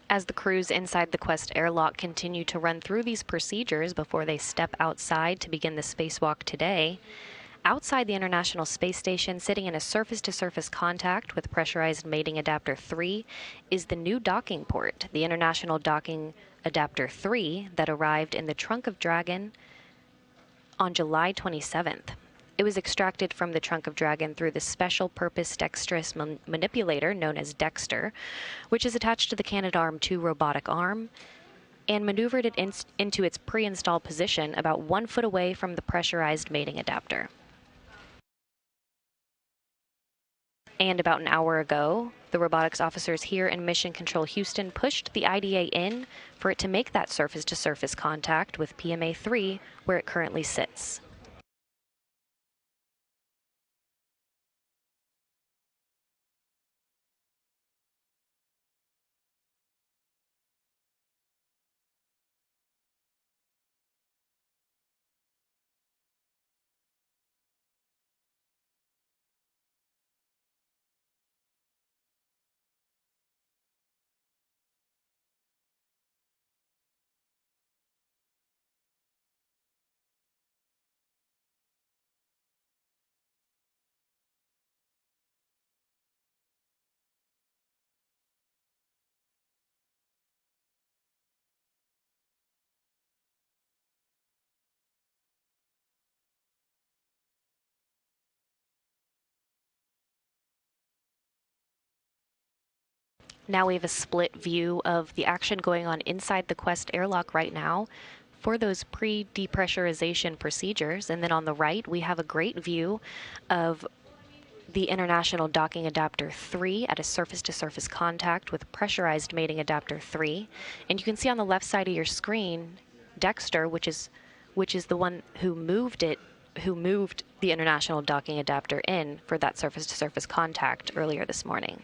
As the crews inside the Quest airlock continue to run through these procedures before they step outside to begin the spacewalk today, outside the International Space Station, sitting in a surface-to-surface contact with pressurized mating adapter 3, is the new docking port, the International Docking Adapter 3, that arrived in the trunk of Dragon on July 27th. It was extracted from the trunk of Dragon through the special-purpose dexterous manipulator known as Dexter, which is attached to the Canadarm2 robotic arm, and maneuvered it into its pre-installed position about 1 foot away from the pressurized mating adapter. And about an hour ago, the robotics officers here in Mission Control Houston pushed the IDA in for it to make that surface-to-surface contact with PMA-3, where it currently sits. Now we have a split view of the action going on inside the Quest airlock right now for those pre-depressurization procedures. And then on the right, we have a great view of the International Docking Adapter 3 at a surface-to-surface contact with pressurized mating adapter 3. And you can see on the left side of your screen, Dexter, which is the one who moved the International Docking Adapter in for that surface-to-surface contact earlier this morning.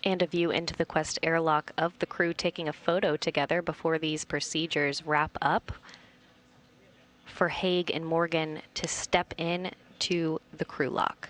And a view into the Quest airlock of the crew taking a photo together before these procedures wrap up for Hague and Morgan to step in to the crew lock.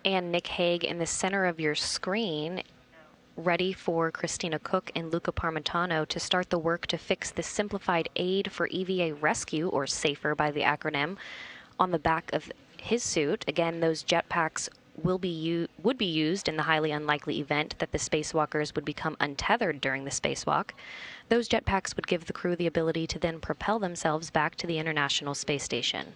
And Nick Hague in the center of your screen, ready for Christina Cook and Luca Parmitano to start the work to fix the simplified aid for EVA rescue, or SAFER by the acronym, on the back of his suit. Again, those jetpacks would be used in the highly unlikely event that the spacewalkers would become untethered during the spacewalk. Those jetpacks would give the crew the ability to then propel themselves back to the International Space Station.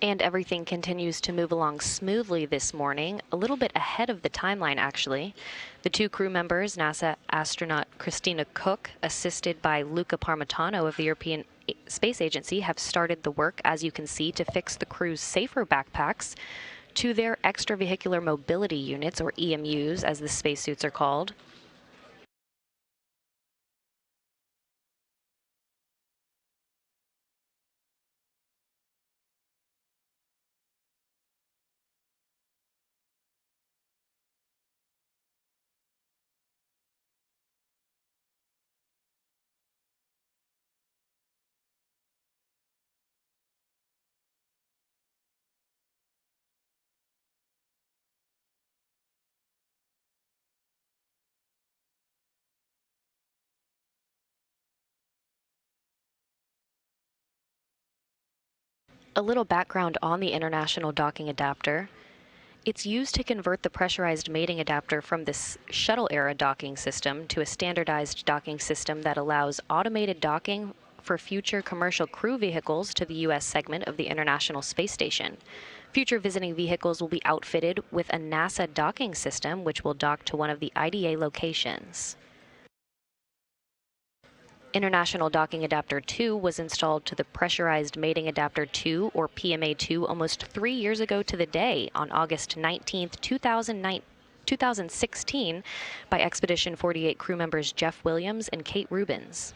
And everything continues to move along smoothly this morning, a little bit ahead of the timeline, actually. The two crew members, NASA astronaut Christina Cook, assisted by Luca Parmitano of the European Space Agency, have started the work, as you can see, to fix the crew's safer backpacks to their extravehicular mobility units, or EMUs, as the spacesuits are called. A little background on the International Docking Adapter. It's used to convert the pressurized mating adapter from this shuttle-era docking system to a standardized docking system that allows automated docking for future commercial crew vehicles to the U.S. segment of the International Space Station. Future visiting vehicles will be outfitted with a NASA docking system, which will dock to one of the IDA locations. International Docking Adapter 2 was installed to the Pressurized Mating Adapter 2, or PMA2, almost 3 years ago to the day, on August 19, 2016, by Expedition 48 crew members Jeff Williams and Kate Rubins.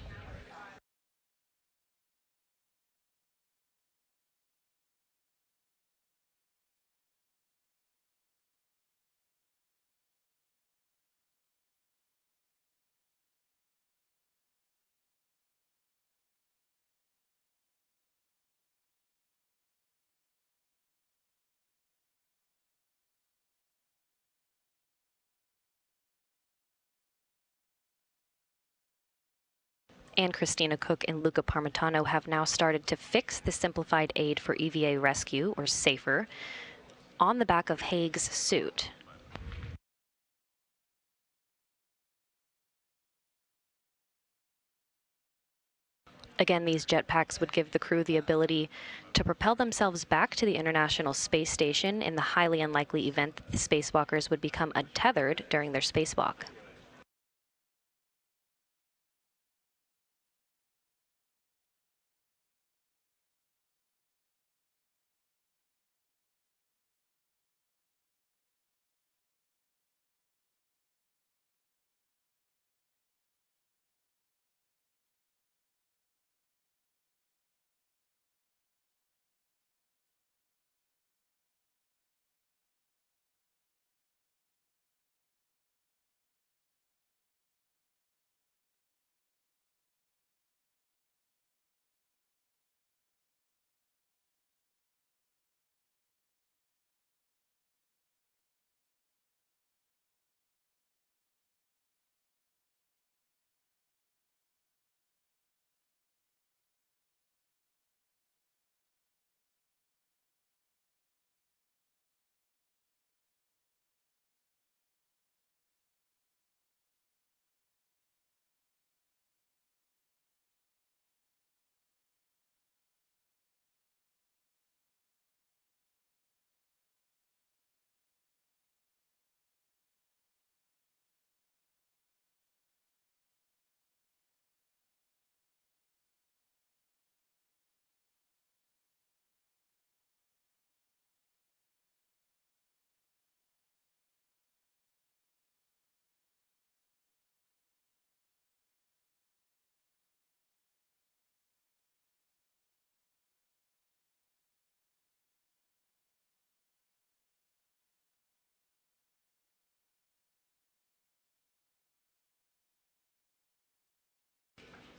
And Christina Cook and Luca Parmitano have now started to fix the simplified aid for EVA rescue, or SAFER, on the back of Hague's suit. Again, these jetpacks would give the crew the ability to propel themselves back to the International Space Station in the highly unlikely event that the spacewalkers would become untethered during their spacewalk.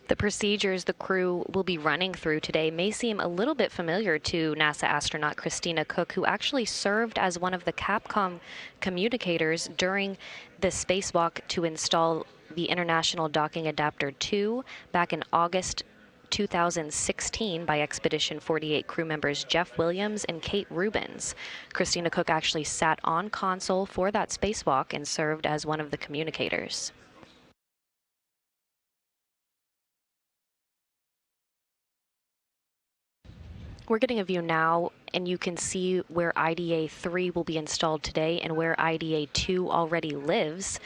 The procedures the crew will be running through today may seem a little bit familiar to NASA astronaut Christina Koch, who actually served as one of the Capcom communicators during the spacewalk to install the International Docking Adapter 2 back in August 2016 by Expedition 48 crew members Jeff Williams and Kate Rubins. Christina Koch actually sat on console for that spacewalk and served as one of the communicators. We're getting a view now, and you can see where IDA 3 will be installed today and where IDA 2 already lives.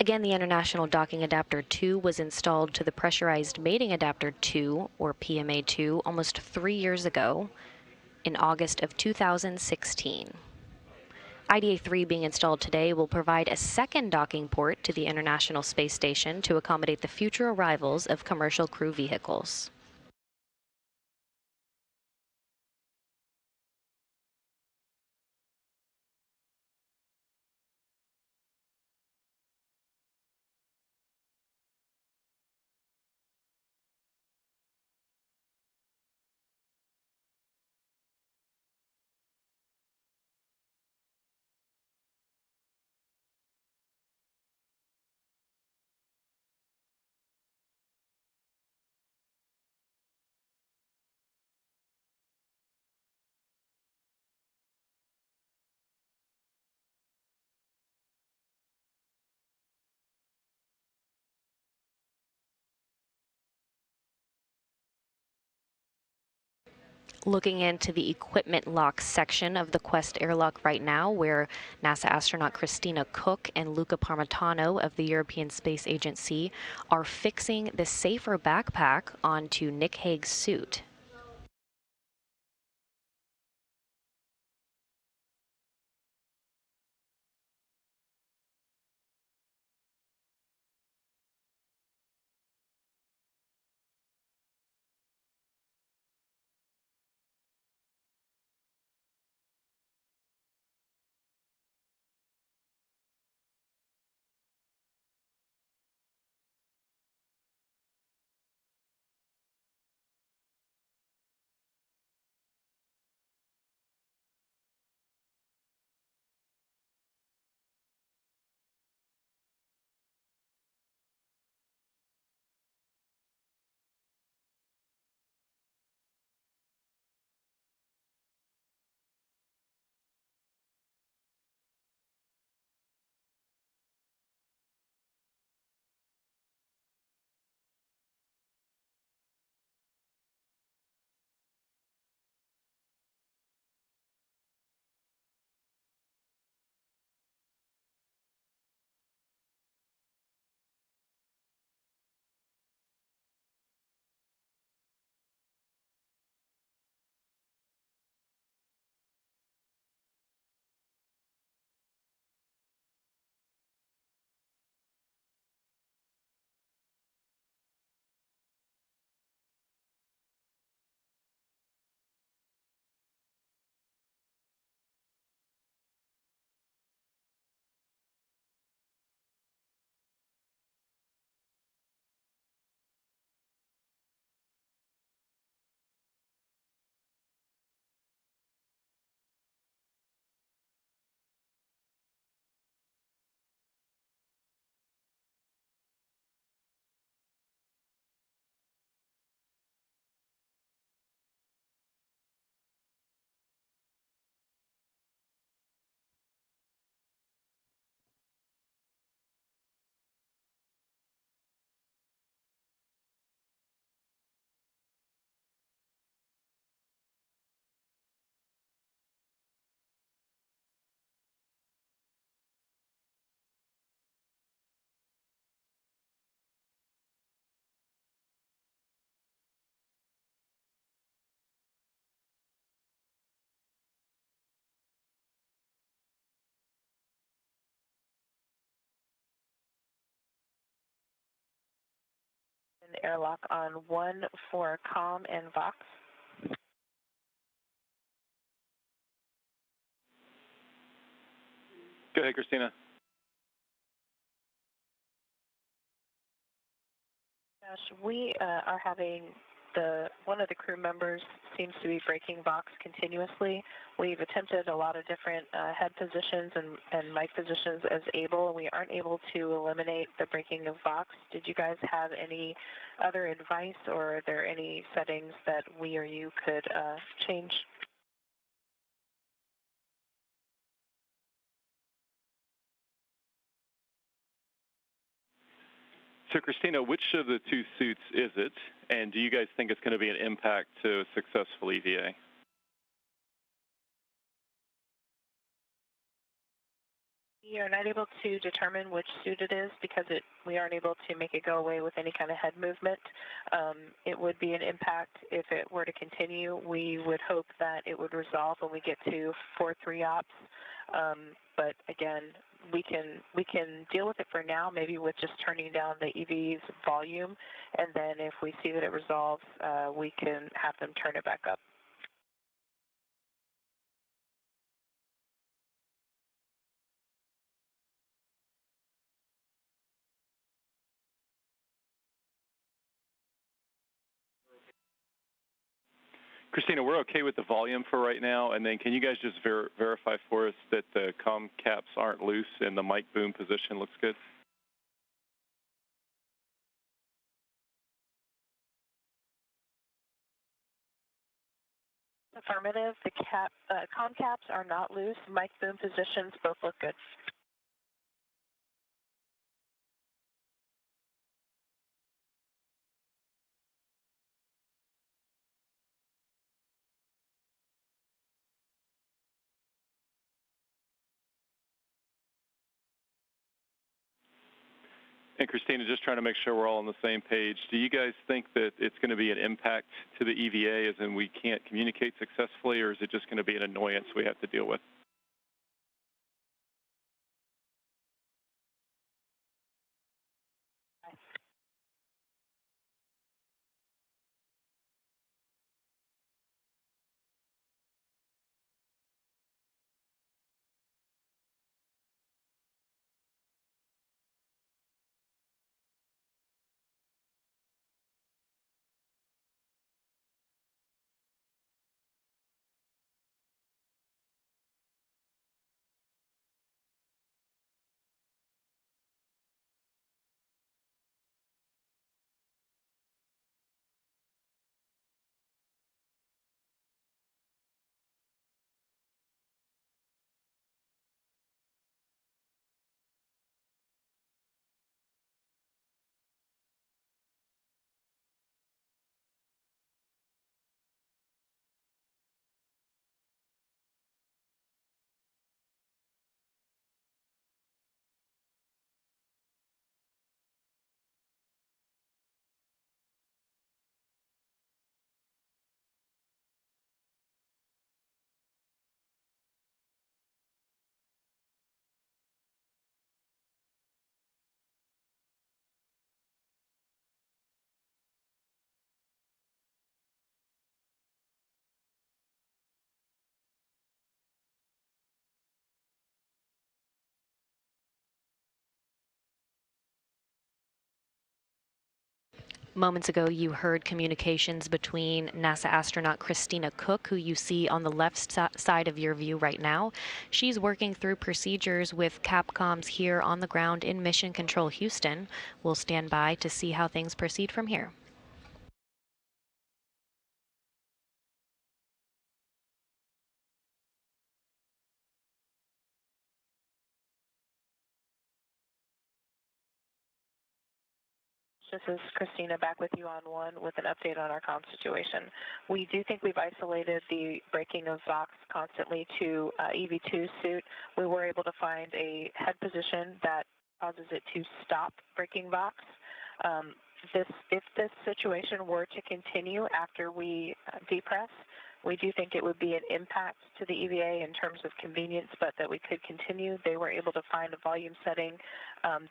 Again, the International Docking Adapter 2 was installed to the Pressurized Mating Adapter 2, or PMA 2, almost 3 years ago in August of 2016. IDA 3 being installed today will provide a second docking port to the International Space Station to accommodate the future arrivals of commercial crew vehicles. Looking into the equipment lock section of the Quest airlock right now, where NASA astronaut Christina Koch and Luca Parmitano of the European Space Agency are fixing the safer backpack onto Nick Hague's suit. Airlock on 1 for COM and VOX. Go ahead, Christina. We are having one of the crew members seems to be breaking Vox continuously. We've attempted a lot of different head positions and mic positions as able, and we aren't able to eliminate the breaking of Vox. Did you guys have any other advice, or are there any settings that we or you could change? So, Christina, which of the two suits is it, and do you guys think it's going to be an impact to a successful EVA? We are not able to determine which suit it is because we aren't able to make it go away with any kind of head movement. It would be an impact if it were to continue. We would hope that it would resolve when we get to 4-3 ops. But again, we can deal with it for now, maybe with just turning down the EV's volume, and then if we see that it resolves, we can have them turn it back up. Christina, we're okay with the volume for right now, and then can you guys just verify for us that the comm caps aren't loose and the mic boom position looks good? Affirmative. The comm caps are not loose. Mic boom positions both look good. And Christina, just trying to make sure we're all on the same page, do you guys think that it's going to be an impact to the EVA as in we can't communicate successfully, or is it just going to be an annoyance we have to deal with? Moments ago, you heard communications between NASA astronaut Christina Cook, who you see on the left side of your view right now. She's working through procedures with Capcoms here on the ground in Mission Control Houston. We'll stand by to see how things proceed from here. This is Christina back with you on one with an update on our comm situation. We do think we've isolated the breaking of Vox constantly to EV2 suit. We were able to find a head position that causes it to stop breaking Vox. If this situation were to continue after we depress, we do think it would be an impact to the EVA in terms of convenience, but that we could continue. They were able to find a volume setting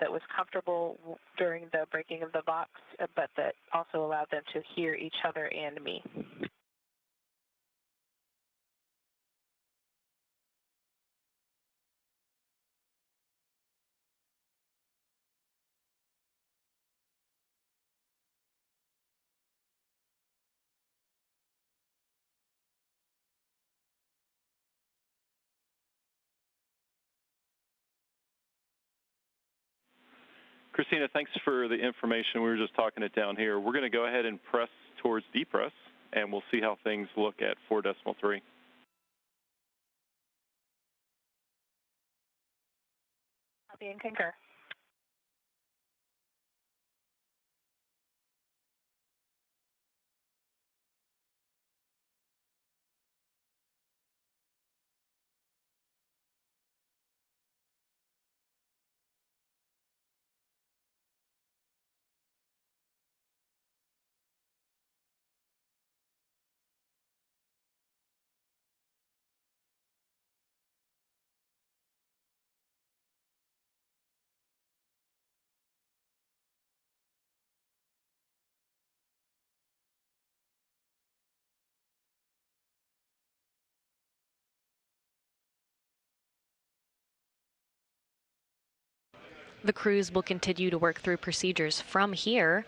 that was comfortable during the breaking of the Vox, but that also allowed them to hear each other and me. Christina, thanks for the information. We were just talking it down here. We're going to go ahead and press towards depress, and we'll see how things look at 4.3. Copy and concur. The crews will continue to work through procedures from here.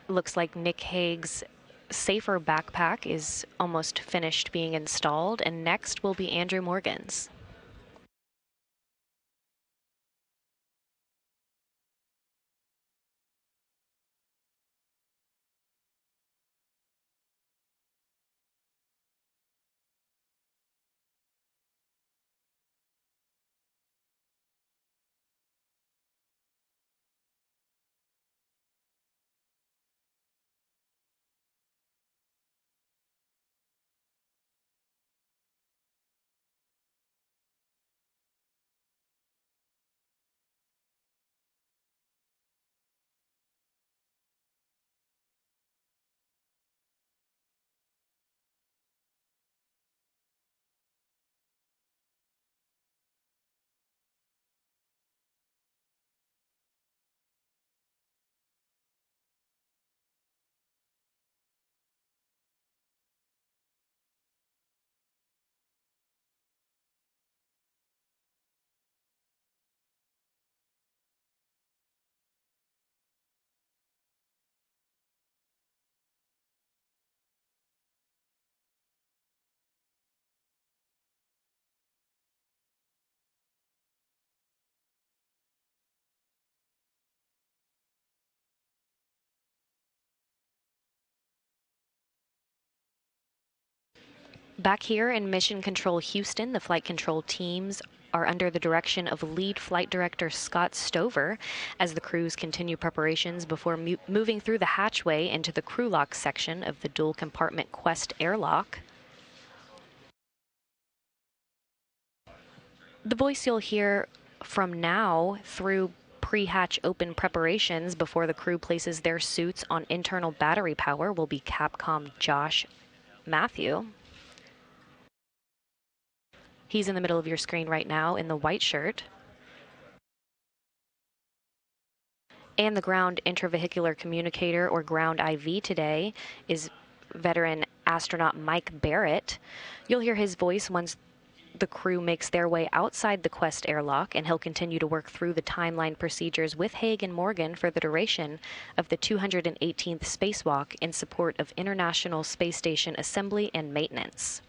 Looks like Nick Hague's safer backpack is almost finished being installed, and next will be Andrew Morgan's. Back here in Mission Control Houston, the flight control teams are under the direction of lead flight director Scott Stover as the crews continue preparations before moving through the hatchway into the crew lock section of the dual compartment Quest airlock. The voice you'll hear from now through pre-hatch open preparations before the crew places their suits on internal battery power will be Capcom Josh Matthew. He's in the middle of your screen right now in the white shirt. And the ground intravehicular communicator, or ground IV today, is veteran astronaut Mike Barrett. You'll hear his voice once the crew makes their way outside the Quest airlock, and he'll continue to work through the timeline procedures with Hague and Morgan for the duration of the 218th spacewalk in support of International Space Station assembly and maintenance.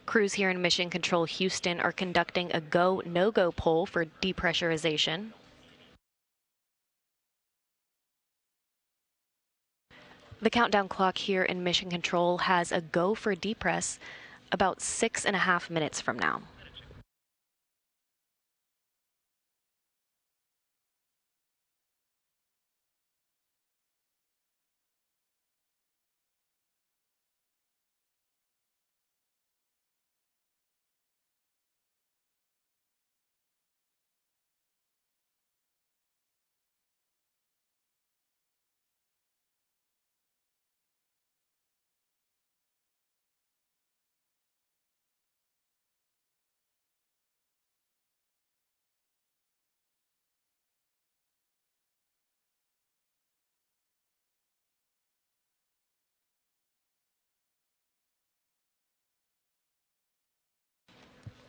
Crews here in Mission Control Houston are conducting a go, no-go poll for depressurization. The countdown clock here in Mission Control has a go for depress about 6.5 minutes from now.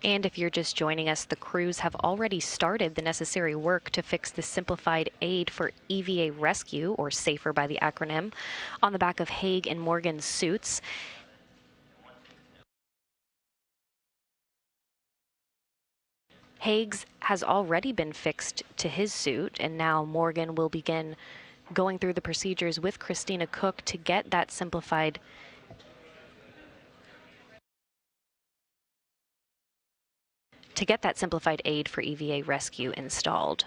And if you're just joining us, the crews have already started the necessary work to fix the simplified aid for EVA rescue, or SAFER by the acronym, on the back of Hague and Morgan's suits. Hague's has already been fixed to his suit, and now Morgan will begin going through the procedures with Christina Cook to get that simplified aid for EVA rescue installed.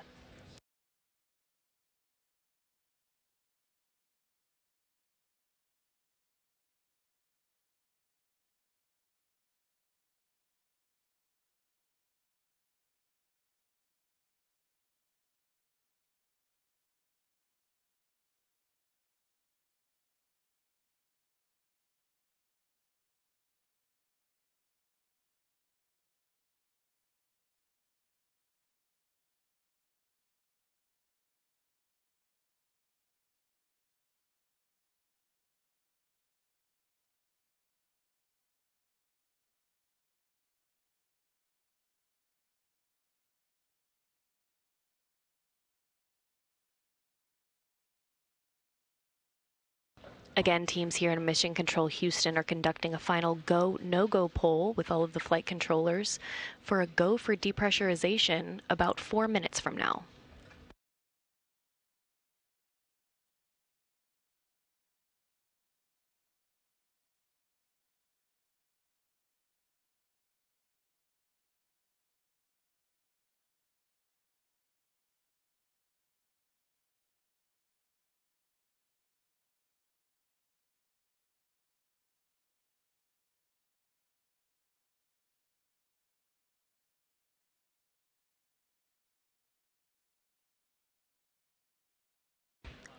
Again, teams here in Mission Control Houston are conducting a final go, no-go poll with all of the flight controllers for a go for depressurization about 4 minutes from now.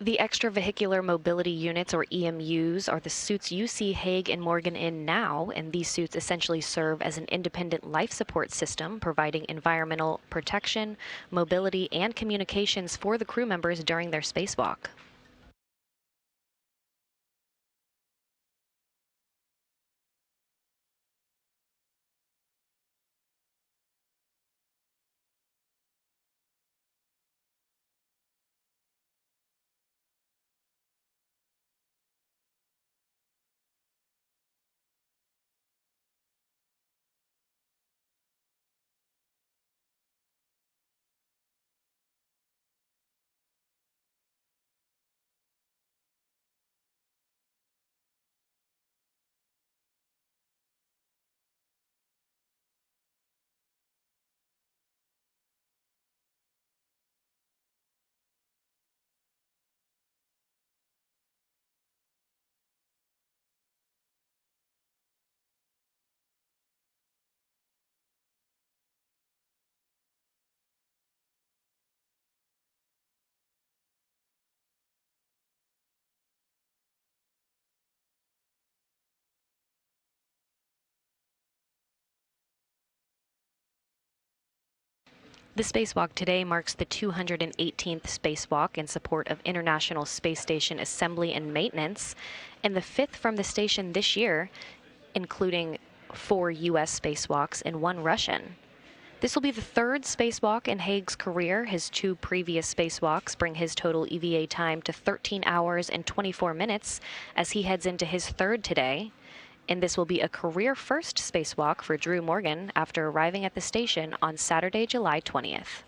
The extravehicular mobility units, or EMUs, are the suits you see Hague and Morgan in now, and these suits essentially serve as an independent life support system, providing environmental protection, mobility, and communications for the crew members during their spacewalk. The spacewalk today marks the 218th spacewalk in support of International Space Station assembly and maintenance, and the 5th from the station this year, including 4 U.S. spacewalks and 1 Russian. This will be the 3rd spacewalk in Hague's career. His 2 previous spacewalks bring his total EVA time to 13 hours and 24 minutes as he heads into his 3rd today. And this will be a career first spacewalk for Drew Morgan after arriving at the station on Saturday, July 20th.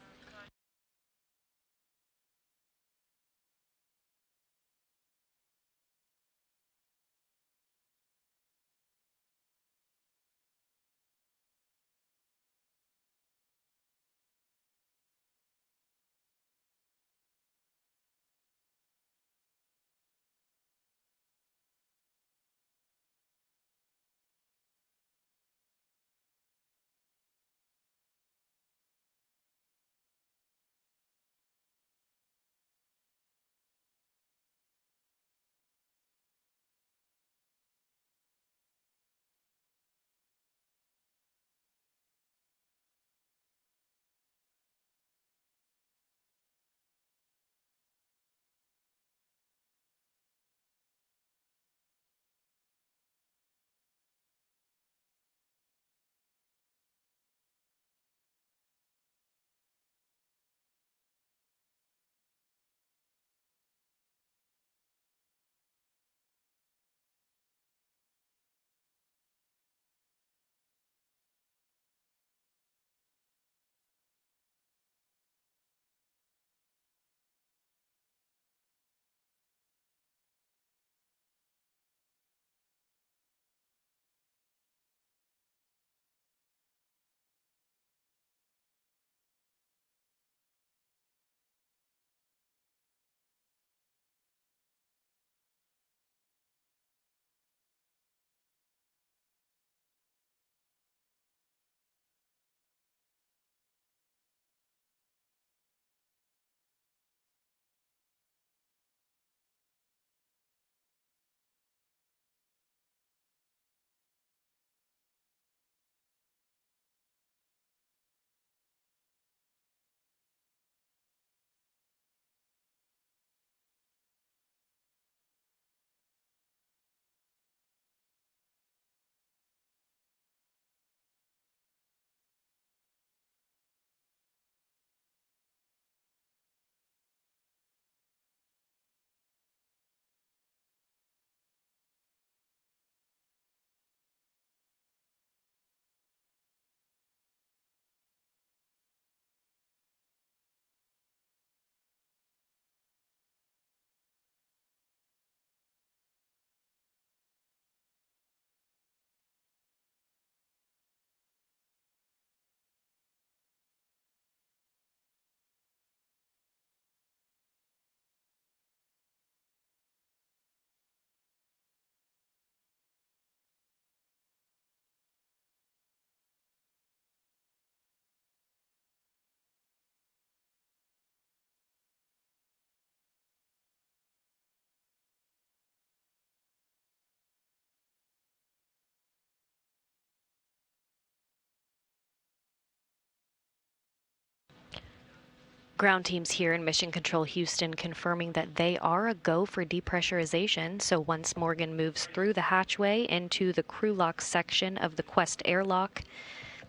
Ground teams here in Mission Control Houston confirming that they are a go for depressurization. So once Morgan moves through the hatchway into the crew lock section of the Quest airlock,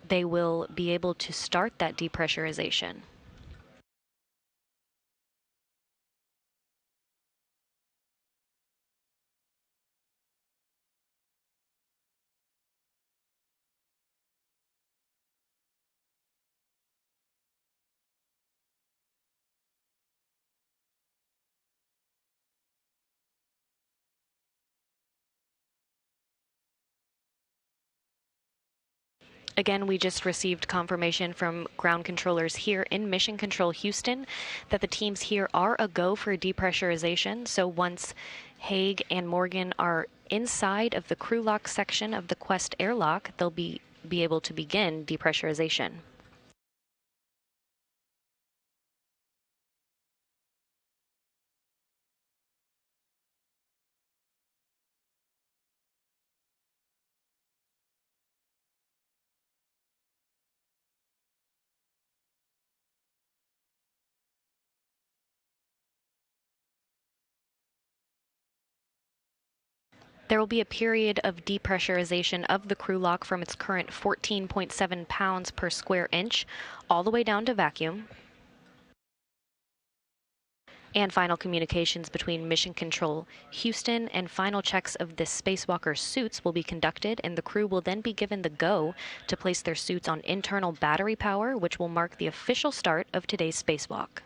they will be able to start that depressurization. Again, we just received confirmation from ground controllers here in Mission Control Houston that the teams here are a go for depressurization. So once Hague and Morgan are inside of the crew lock section of the Quest airlock, they'll be able to begin depressurization. There will be a period of depressurization of the crew lock from its current 14.7 pounds per square inch all the way down to vacuum. And final communications between Mission Control Houston and final checks of the spacewalker suits will be conducted, and the crew will then be given the go to place their suits on internal battery power, which will mark the official start of today's spacewalk.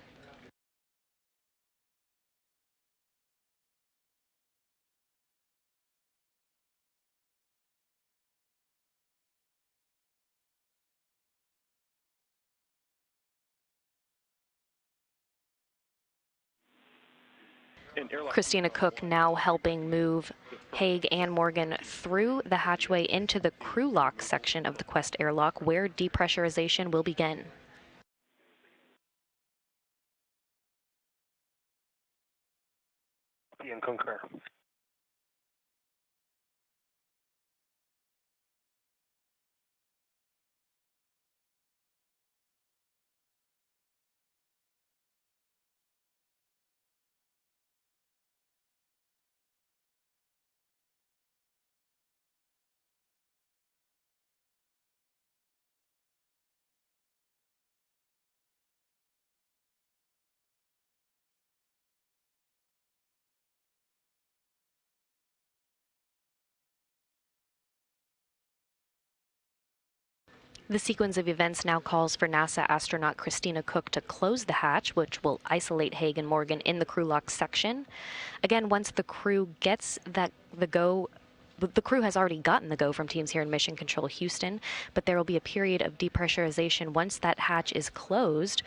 Christina Cook now helping move Hague and Morgan through the hatchway into the crew lock section of the Quest airlock, where depressurization will begin. And concur. The sequence of events now calls for NASA astronaut Christina Cook to close the hatch, which will isolate Hague and Morgan in the crew lock section. Again, once the crew gets the go, the crew has already gotten the go from teams here in Mission Control Houston, but there will be a period of depressurization once that hatch is closed,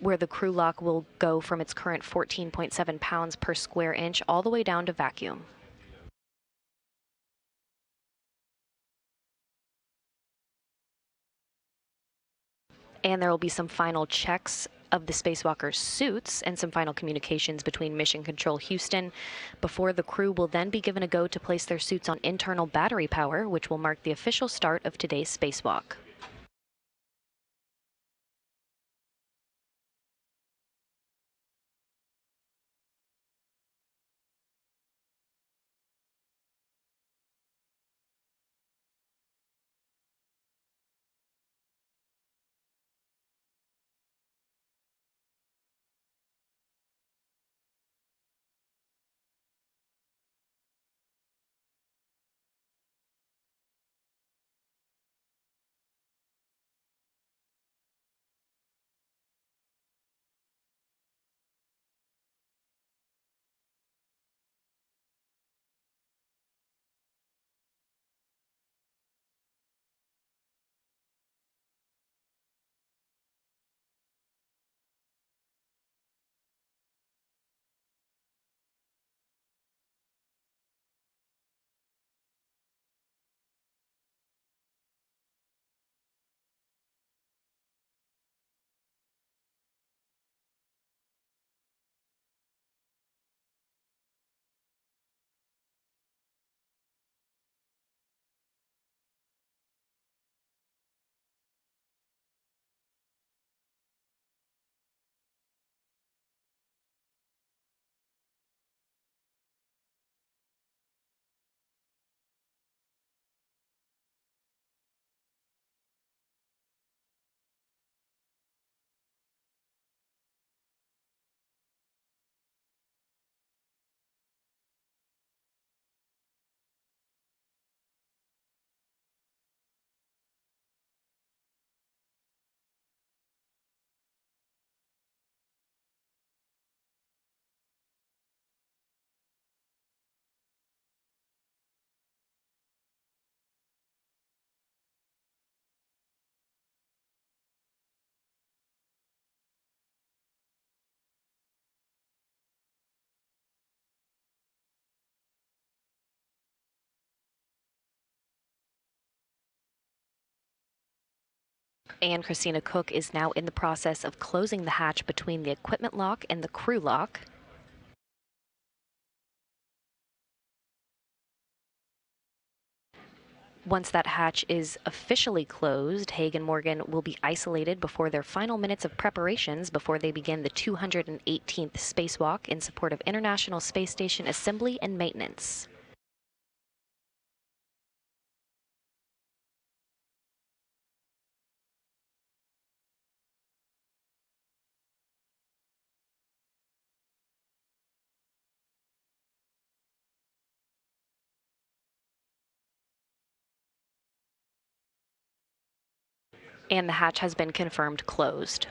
where the crew lock will go from its current 14.7 pounds per square inch all the way down to vacuum. And there will be some final checks of the spacewalker's suits and some final communications between Mission Control Houston before the crew will then be given a go to place their suits on internal battery power, which will mark the official start of today's spacewalk. And Christina Cook is now in the process of closing the hatch between the equipment lock and the crew lock. Once that hatch is officially closed, Hague and Morgan will be isolated before their final minutes of preparations before they begin the 218th spacewalk in support of International Space Station assembly and maintenance. And the hatch has been confirmed closed.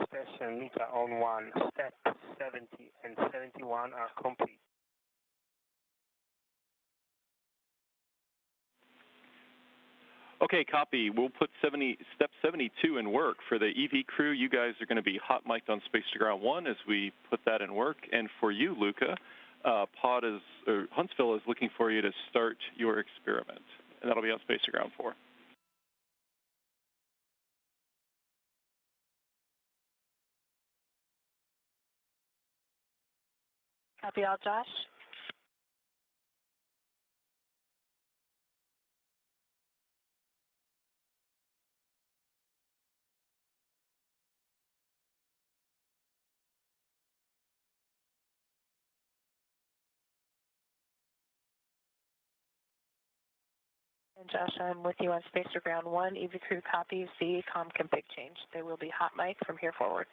Station meter on 1, step 70 and 71 are complete. Okay, copy. We'll put step 72 in work. For the EV crew, you guys are going to be hot mic'd on Space to Ground 1 as we put that in work. And for you, Luca, Huntsville is looking for you to start your experiment. And that'll be on Space to Ground 4. Copy all, Josh. And Josh, I'm with you on Space to Ground 1. EV crew copies the comm config change. They will be hot mic from here forward.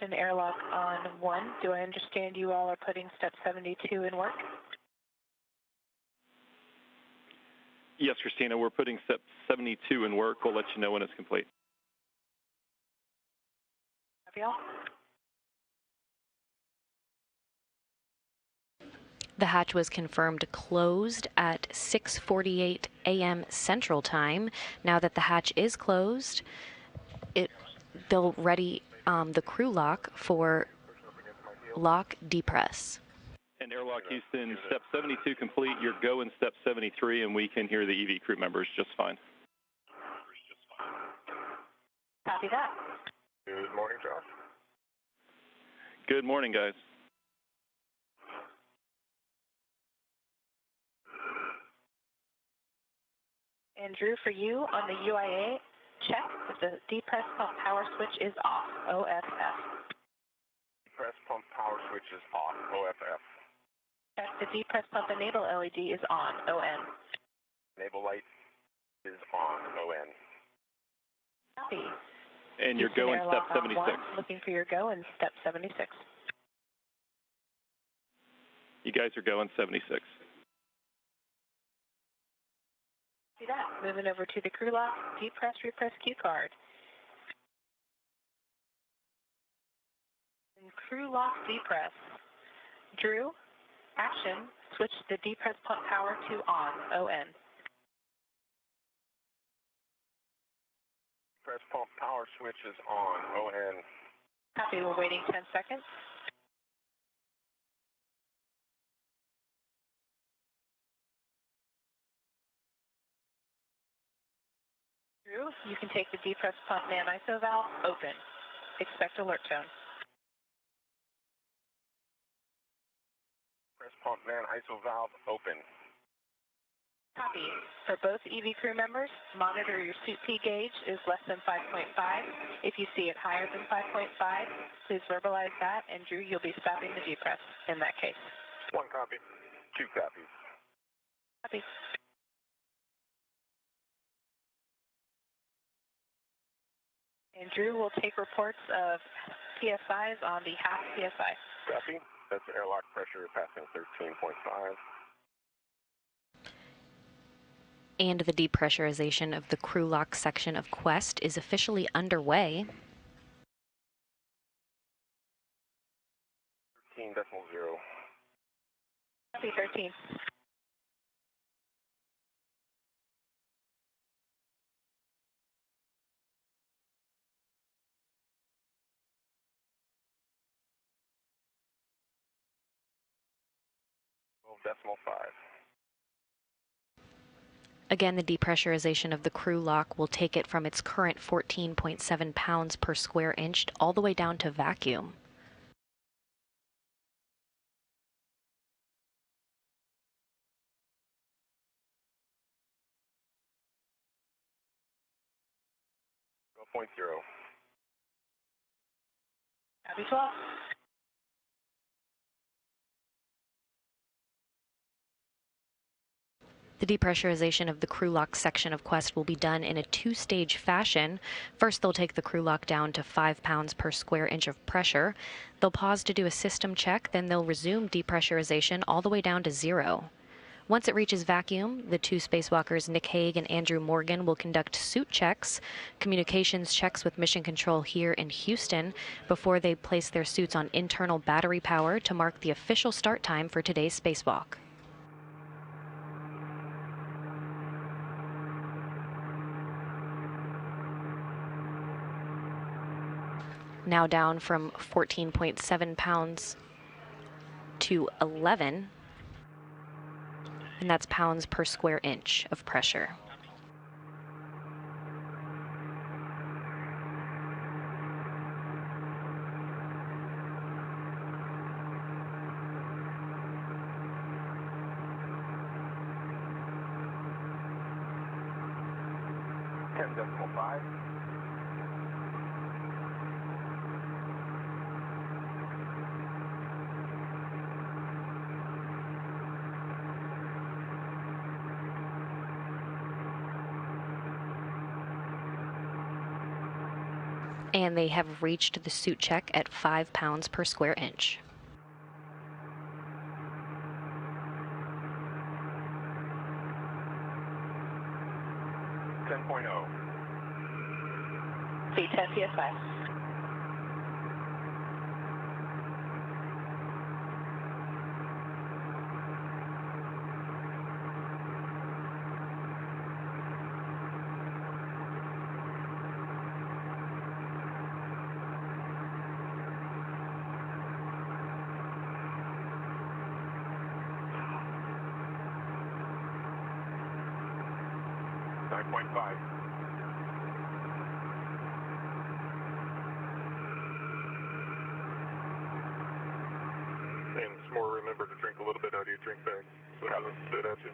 An airlock on 1. Do I understand you all are putting step 72 in work? Yes, Christina, we're putting step 72 in work. We'll let you know when it's complete. Copy all. The hatch was confirmed closed at 6:48 a.m. Central Time. Now that the hatch is closed, they'll ready the crew lock for lock depress. And Airlock Houston, step 72 complete. You're go in step 73, and we can hear the EV crew members just fine. Copy that. Good morning, Josh. Good morning, guys. And Drew, for you on the UIA, check that the depress pump power switch is off, OFF. Depress pump power switch is off, OFF. Check the depress pump enable LED is on, ON. Enable light is on, ON. Copy. And you're Houston going step airlock on 76. 1, looking for your go in step 76. You guys are going 76. See that. Moving over to the crew lock, depress, repress cue card. And crew lock depress. Drew, action, switch the depress pump power to on, ON. Press pump power switch is on, ON. Copy, we're waiting 10 seconds. Drew, you can take the depress pump man ISO valve open. Expect alert tone. Press pump man ISO valve open. Copy. For both EV crew members, monitor your suit P gauge is less than 5.5. If you see it higher than 5.5, please verbalize that, and Drew, you'll be stopping the depress in that case. 1 copy. 2 copies. Copy. And Drew will take reports of PSIs on the half PSI. Copy. That's airlock pressure passing 13.5. And the depressurization of the crew lock section of Quest is officially underway. 13.0. Copy, 13. Decimal 5. Again, the depressurization of the crew lock will take it from its current 14.7 pounds per square inch all the way down to vacuum. .0. Copy, 12. The depressurization of the crew lock section of Quest will be done in a two-stage fashion. First, they'll take the crew lock down to 5 pounds per square inch of pressure. They'll pause to do a system check, then they'll resume depressurization all the way down to 0. Once it reaches vacuum, the two spacewalkers, Nick Hague and Andrew Morgan, will conduct suit checks, communications checks with Mission Control here in Houston, before they place their suits on internal battery power to mark the official start time for today's spacewalk. Now down from 14.7 pounds to 11, and that's pounds per square inch of pressure. .5. And they have reached the suit check at 5 pounds per square inch. See 10 PSI. And just more, remember to drink a little bit out of your drink bag so it doesn't sit at you.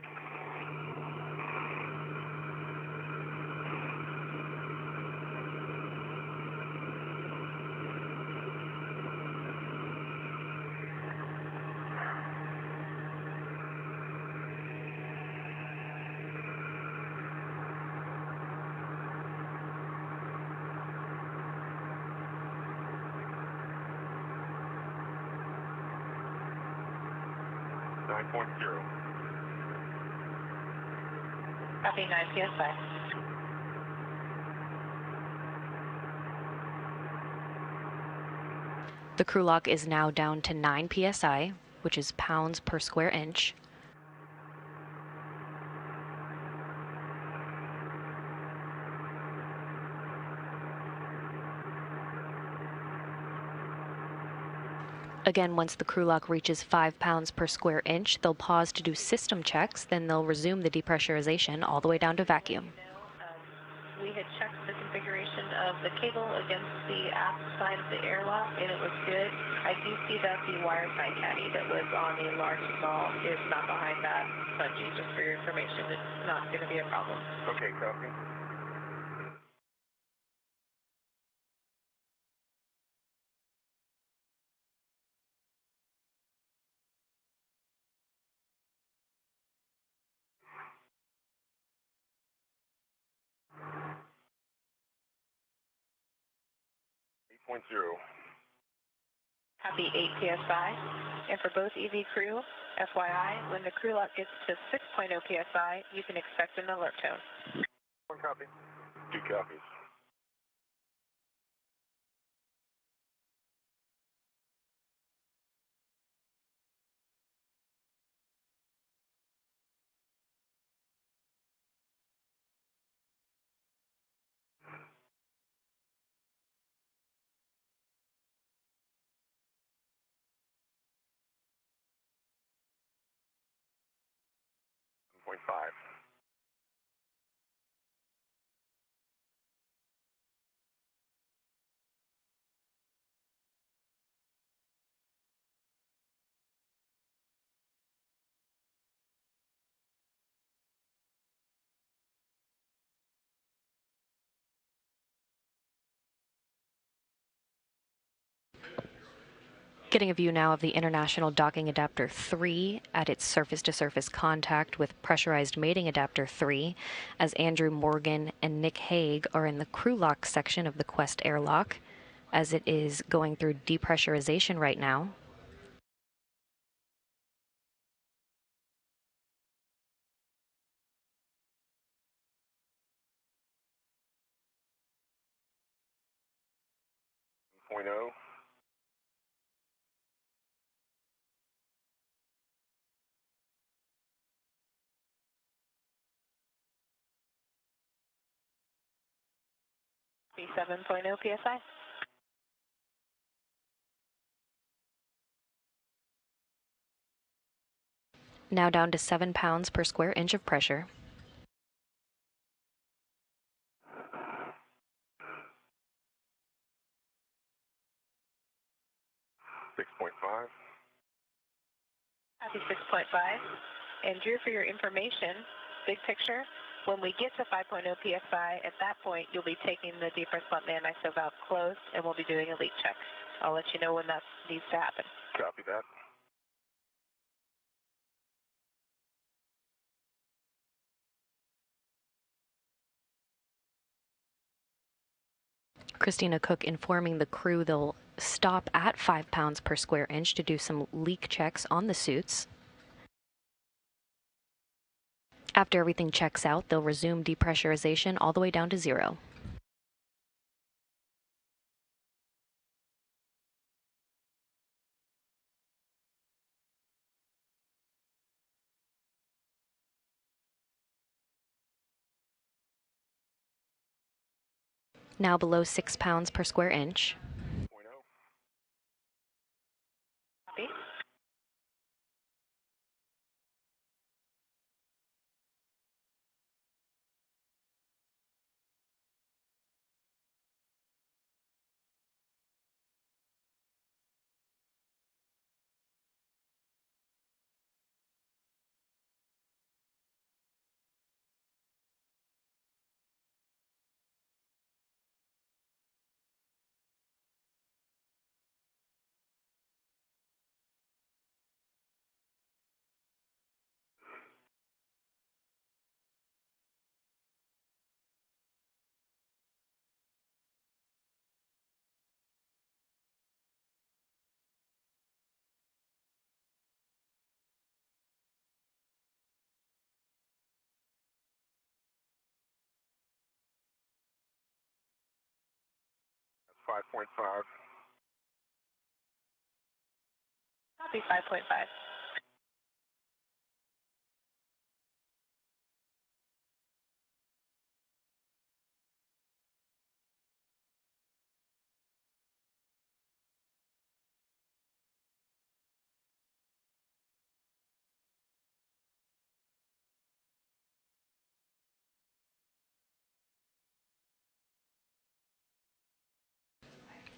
Copy, 9 PSI. The crew lock is now down to 9 psi, which is pounds per square inch. Again, once the crew lock reaches 5 pounds per square inch, they'll pause to do system checks, then they'll resume the depressurization all the way down to vacuum. We had checked the configuration of the cable against the aft side of the airlock, and it was good. I do see that the wire tie caddy that was on the large stall is not behind that bungee, just for your information. It's not going to be a problem. Okay, copy. Happy 8 psi. And for both EV crew, FYI, when the crew lock gets to 6.0 psi, you can expect an alert tone. One copy. Two copies. Point five. Getting a view now of the International Docking Adapter 3 at its surface-to-surface contact with Pressurized Mating Adapter 3, as Andrew Morgan and Nick Hague are in the crew lock section of the Quest airlock, as it is going through depressurization right now. Point oh. B7.0 psi. Now down to 7 pounds per square inch of pressure. 6.5. Happy 6.5. And Drew, for your information, big picture, when we get to 5.0 psi, at that point, you'll be taking the depress bump man ISO valve closed, and we'll be doing a leak check. I'll let you know when that needs to happen. Copy that. Christina Cook informing the crew they'll stop at 5 pounds per square inch to do some leak checks on the suits. After everything checks out, they'll resume depressurization all the way down to 0. Now below 6 pounds per square inch. Point oh. Copy. That's 5.5. Be 5.5.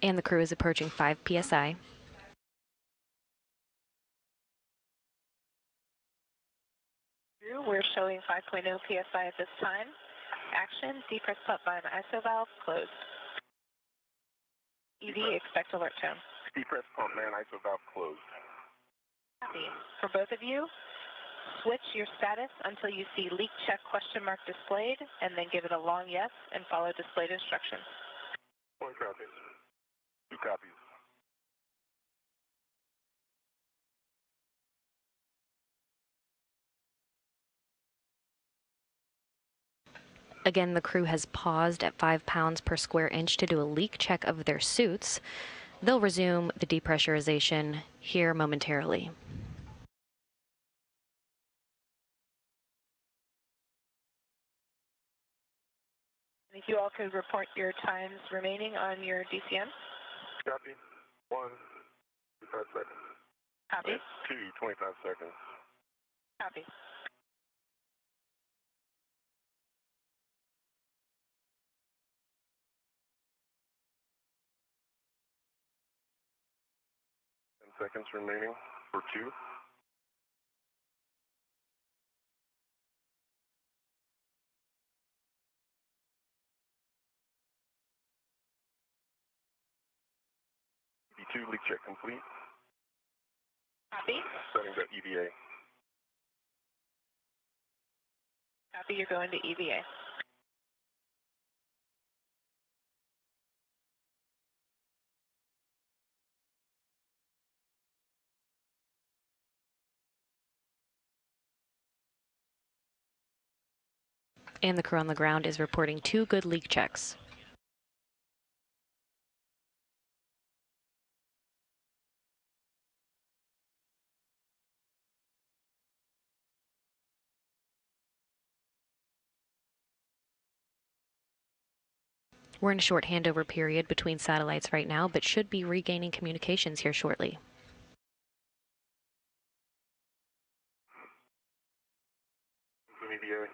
And the crew is approaching 5 psi. We're showing 5.0 psi at this time. Action, depress pump by an ISO valve, closed. EV, expect alert tone. Depress pump man ISO valve closed. Copy. For both of you, switch your status until you see leak check question mark displayed, and then give it a long yes and follow displayed instructions. 1 copy. 2 copies. Again, the crew has paused at 5 pounds per square inch to do a leak check of their suits. They'll resume the depressurization here momentarily. If you all could report your times remaining on your DCM. Copy. 1, 25 seconds. Copy. 2, 25 seconds. Copy. Seconds remaining for 2. EV2 leak check complete. Copy. Setting to EVA. Copy, you're going to EVA. And the crew on the ground is reporting 2 good leak checks. We're in a short handover period between satellites right now, but should be regaining communications here shortly. EVA.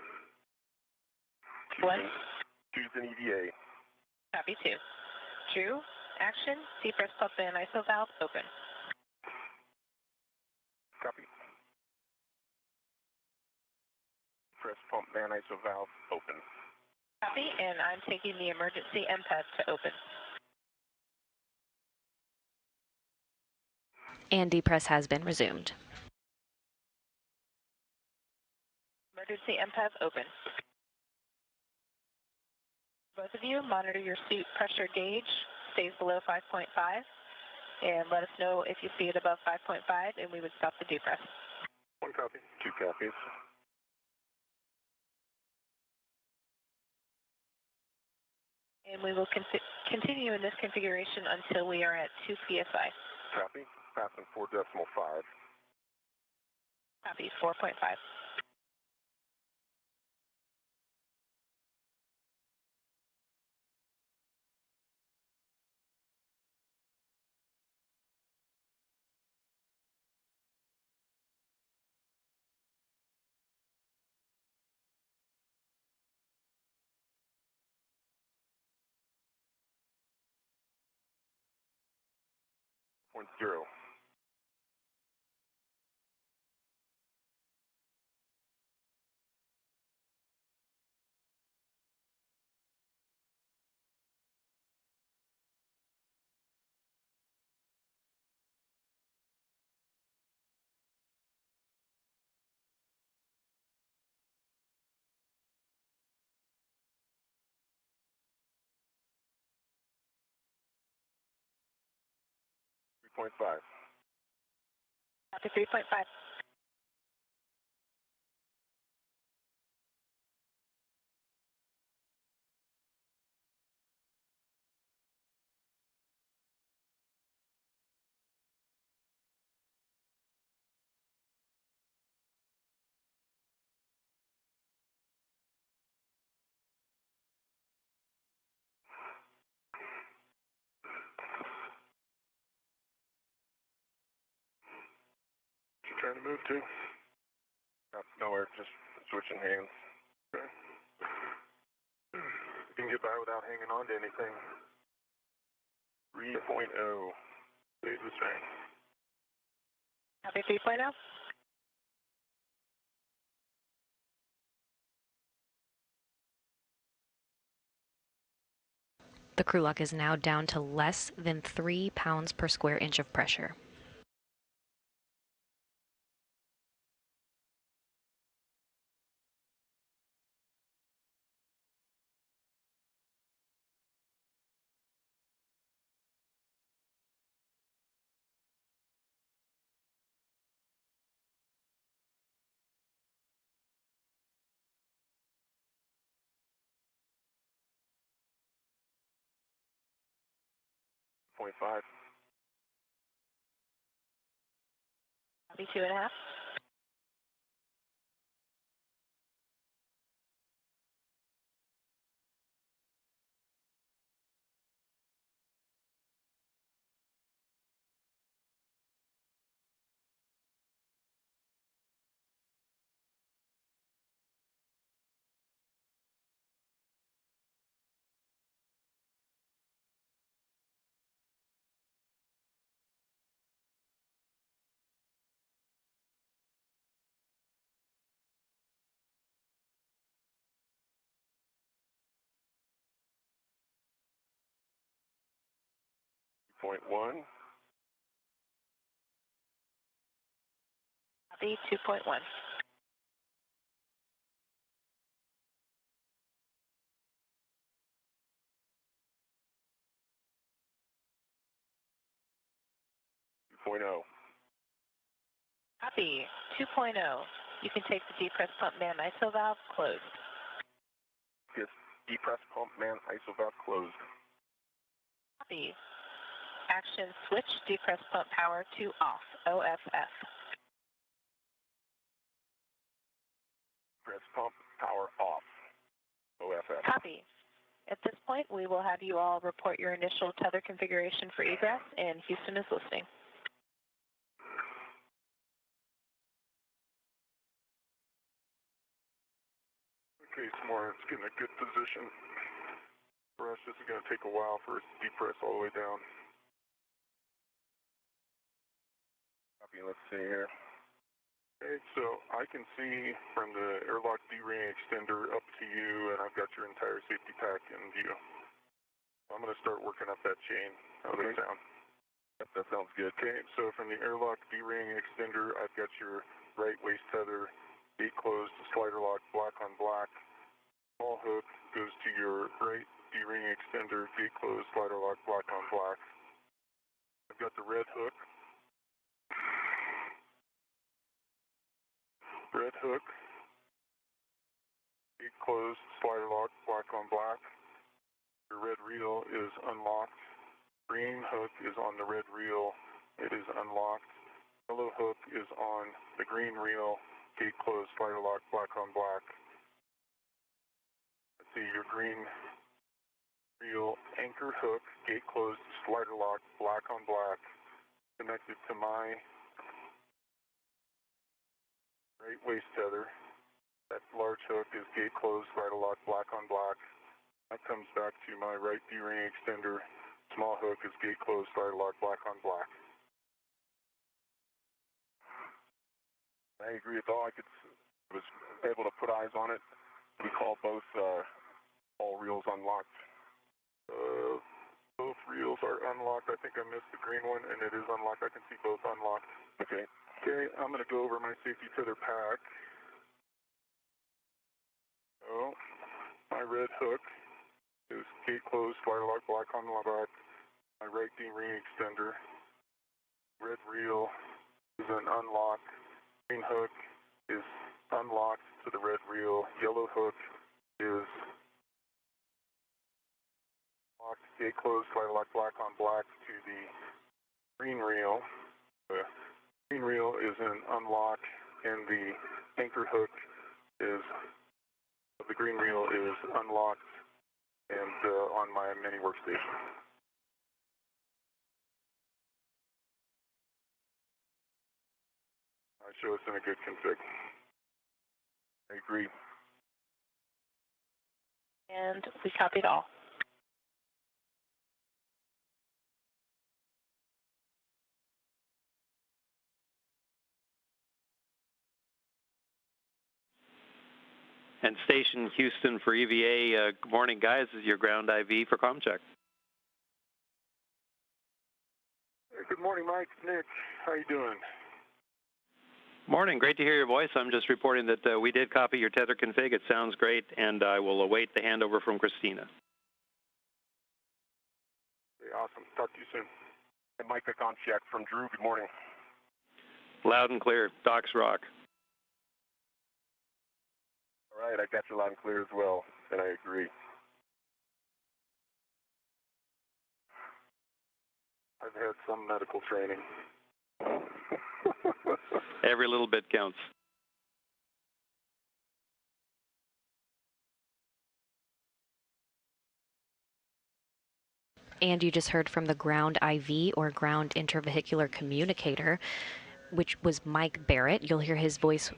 1. 2's in EVA. Copy, 2. True. Action, depress pump and ISO valve, open. Copy. Press pump man ISO valve open. Copy, and I'm taking the emergency MPED to open. And depress has been resumed. Emergency MPED open. Both of you, monitor your suit pressure gauge, stays below 5.5, and let us know if you see it above 5.5, and we would stop the depress. 1 copy. 2 copies. And we will continue in this configuration until we are at 2 psi. Copy. Passing 4.5. Copy, 4.5. Point 0. Point 5. Copy, 3.5. trying to move to? Nowhere, just switching hands. Okay. You can get by without hanging on to anything. 3.0. Please restrain. Copy 3.0. The crew lock is now down to less than 3 pounds per square inch of pressure. Point 5. Copy 2.5. Point 1. Copy 2.1. Point 0. Copy 2.0. You can take the depress pump man ISO valve closed. Yes, depress pump man ISO valve closed. Copy. Action switch depress pump power to off. OFF. Depress pump power off. OFF. Copy. At this point, we will have you all report your initial tether configuration for egress, and Houston is listening. Okay, Samora, it's getting a good position. For us, this is going to take a while for us to depress all the way down. Copy, let's see here. Okay, so I can see from the airlock D-ring extender up to you, and I've got your entire safety pack in view. I'm going to start working up that chain. How's that sound? Yep, that sounds good. Okay, so from the airlock D-ring extender, I've got your right waist tether, gate closed, slider lock, black on black. Small hook goes to your right D-ring extender, gate closed, slider lock, black on black. I've got the red hook. Red hook, gate closed, slider lock, black on black. Your red reel is unlocked. Green hook is on the red reel. It is unlocked. Yellow hook is on the green reel. Gate closed, slider lock, black on black. Let's see, your green reel anchor hook, gate closed, slider lock, black on black. Connected to my right waist tether. That large hook is gate closed, slider lock, black on black. That comes back to my right D-ring extender. Small hook is gate closed, slider lock, black on black. I agree with all. I was able to put eyes on it. We call both all reels unlocked. Both reels are unlocked. I think I missed the green one, and it is unlocked. I can see both unlocked. Okay. Okay, I'm going to go over my safety tether pack. So, my red hook is gate closed, slider lock, black on black. My right D-ring extender. Red reel is an unlock. Green hook is unlocked to the red reel. Yellow hook is locked, gate closed, slider lock, black on black to the green reel. The green reel is an unlock, and the anchor hook is, the green reel is unlocked and on my mini workstation. Show us in a good config. I agree. And we copied all. And Station Houston for EVA, good morning, guys. This is your ground IV for comm check. Good morning, Mike. Nick, how you doing? Morning. Great to hear your voice. I'm just reporting that we did copy your Tether config. It sounds great, and I will await the handover from Christina. Okay, awesome. Talk to you soon. And Mike, the comm check from Drew. Good morning. Loud and clear. Docs rock. All right, I got you loud and clear as well, and I agree. I've had some medical training. Every little bit counts. And you just heard from the ground IV, or ground intervehicular communicator, which was Mike Barrett. You'll hear his voice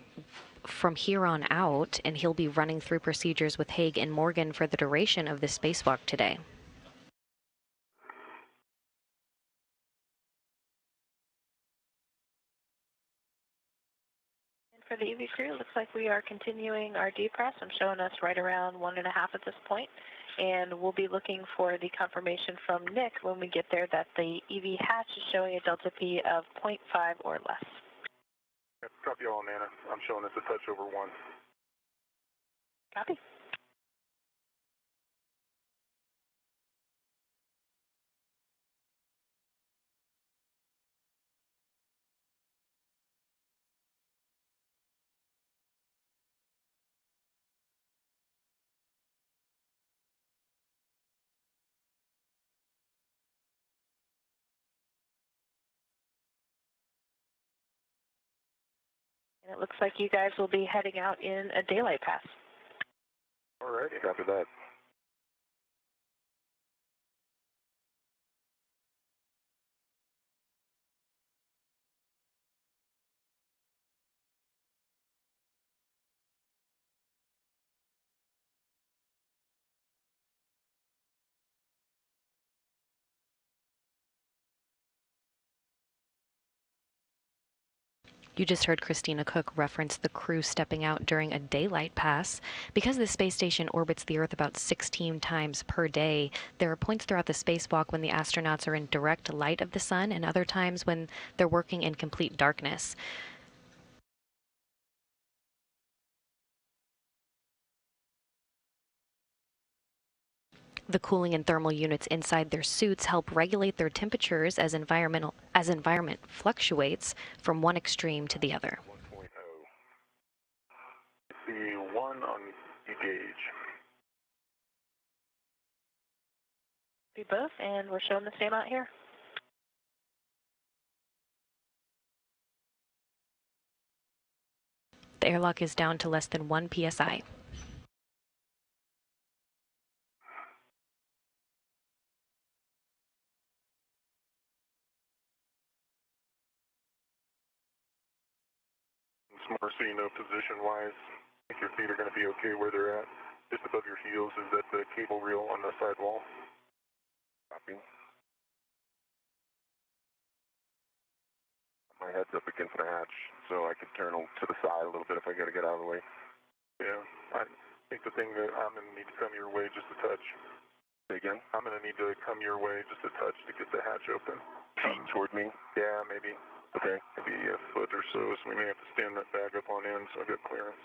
from here on out, and he'll be running through procedures with Hague and Morgan for the duration of this spacewalk today. For the EV crew, it looks like we are continuing our depress. I'm showing us right around 1.5 at this point, and we'll be looking for the confirmation from Nick when we get there that the EV hatch is showing a delta P of 0.5 or less. Yep, copy all, Nana. I'm showing us a touch over 1. Copy. And it looks like you guys will be heading out in a daylight pass. All right, copy that. You just heard Christina Cook reference the crew stepping out during a daylight pass. Because the space station orbits the Earth about 16 times per day, there are points throughout the spacewalk when the astronauts are in direct light of the sun, and other times when they're working in complete darkness. The cooling and thermal units inside their suits help regulate their temperatures as environment fluctuates from one extreme to the other. 1.0. The 1 on the gauge. Be both, and we're showing the same out here. The airlock is down to less than 1 psi. More so you know position-wise. I think your feet are going to be okay where they're at. Just above your heels is that the cable reel on the sidewall. Copy. My head's up against the hatch, so I could turn to the side a little bit if I got to get out of the way. Yeah, I think the thing that I'm going to need to come your way just a touch. Say again? I'm going to need to come your way just a touch to get the hatch open. Toward me? Yeah, maybe. Okay. Maybe a foot or so, so we may have to stand that bag up on end so I get clearance.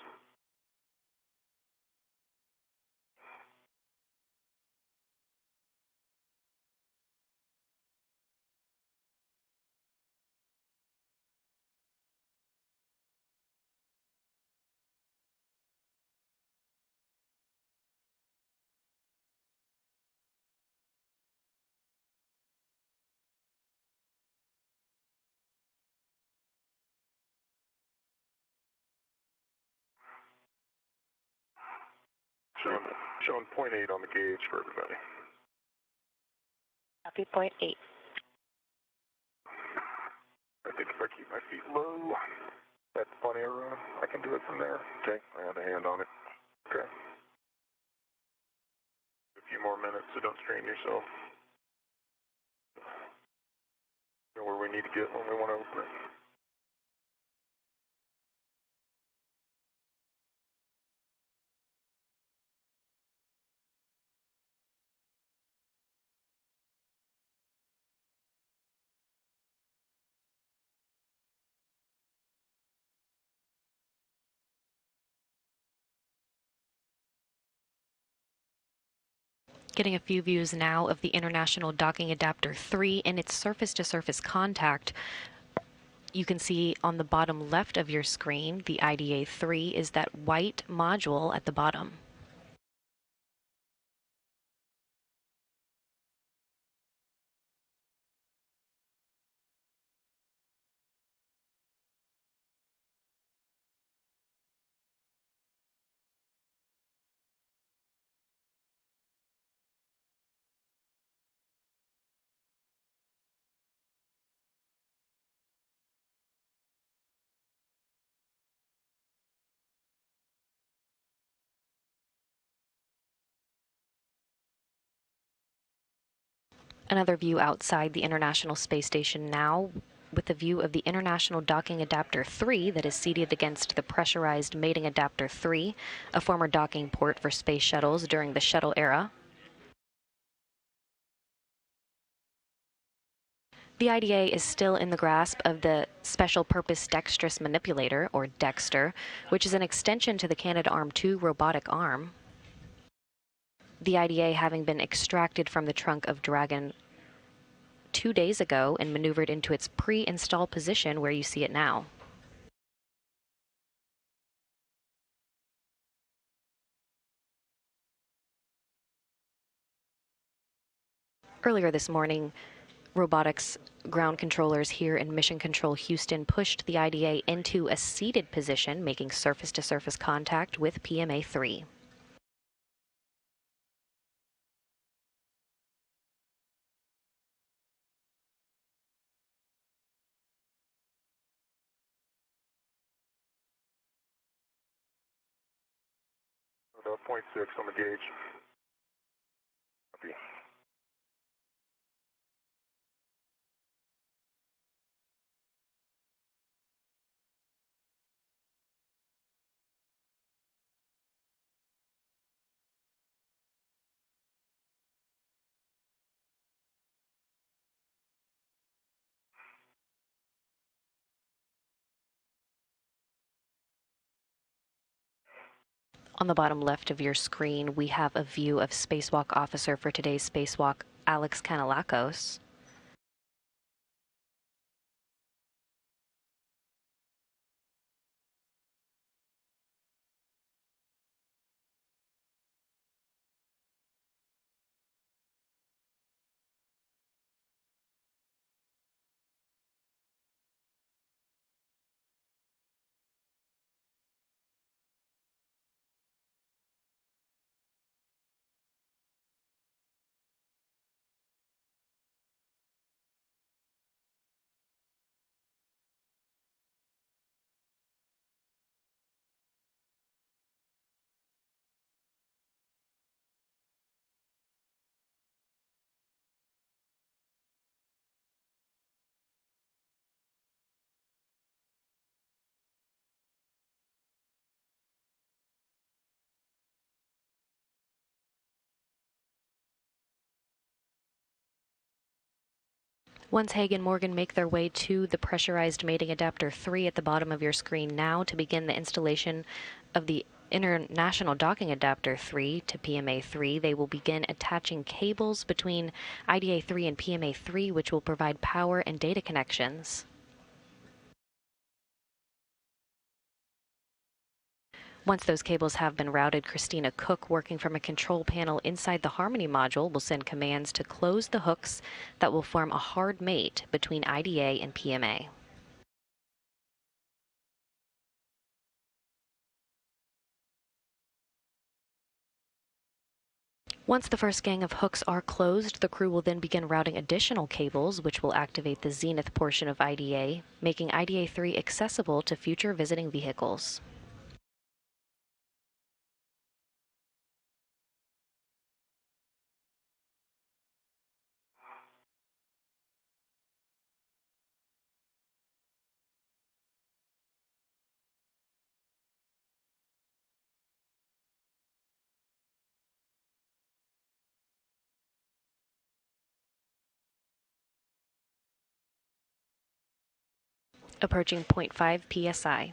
Showing 0.8 on the gauge for everybody. Copy 0.8. I think if I keep my feet low, That's plenty of room. I can do it from there. Okay, I have a hand on it. Okay. A few more minutes, so don't strain yourself. Know where we need to get when we want to open it. Getting a few views now of the International Docking Adapter 3 and its surface-to-surface contact. You can see on the bottom left of your screen, the IDA 3 is that white module at the bottom. Another view outside the International Space Station now, with a view of the International Docking Adapter 3 that is seated against the pressurized Mating Adapter 3, a former docking port for space shuttles during the shuttle era. The IDA is still in the grasp of the Special Purpose Dexterous Manipulator, or Dexter, which is an extension to the Canadarm2 robotic arm. The IDA having been extracted from the trunk of Dragon 2 days ago and maneuvered into its pre-installed position where you see it now. Earlier this morning, robotics ground controllers here in Mission Control Houston pushed the IDA into a seated position, making surface-to-surface contact with PMA-3. About 0.6 on the gauge. Copy. On the bottom left of your screen, we have a view of Spacewalk Officer for today's spacewalk, Alex Kanellakos. Once Hague and Morgan make their way to the pressurized Mating Adapter 3 at the bottom of your screen now to begin the installation of the International Docking Adapter 3 to PMA-3, they will begin attaching cables between IDA-3 and PMA-3, which will provide power and data connections. Once those cables have been routed, Christina Cook, working from a control panel inside the Harmony module, will send commands to close the hooks that will form a hard mate between IDA and PMA. Once the first gang of hooks are closed, the crew will then begin routing additional cables, which will activate the zenith portion of IDA, making IDA 3 accessible to future visiting vehicles. Approaching 0.5 psi.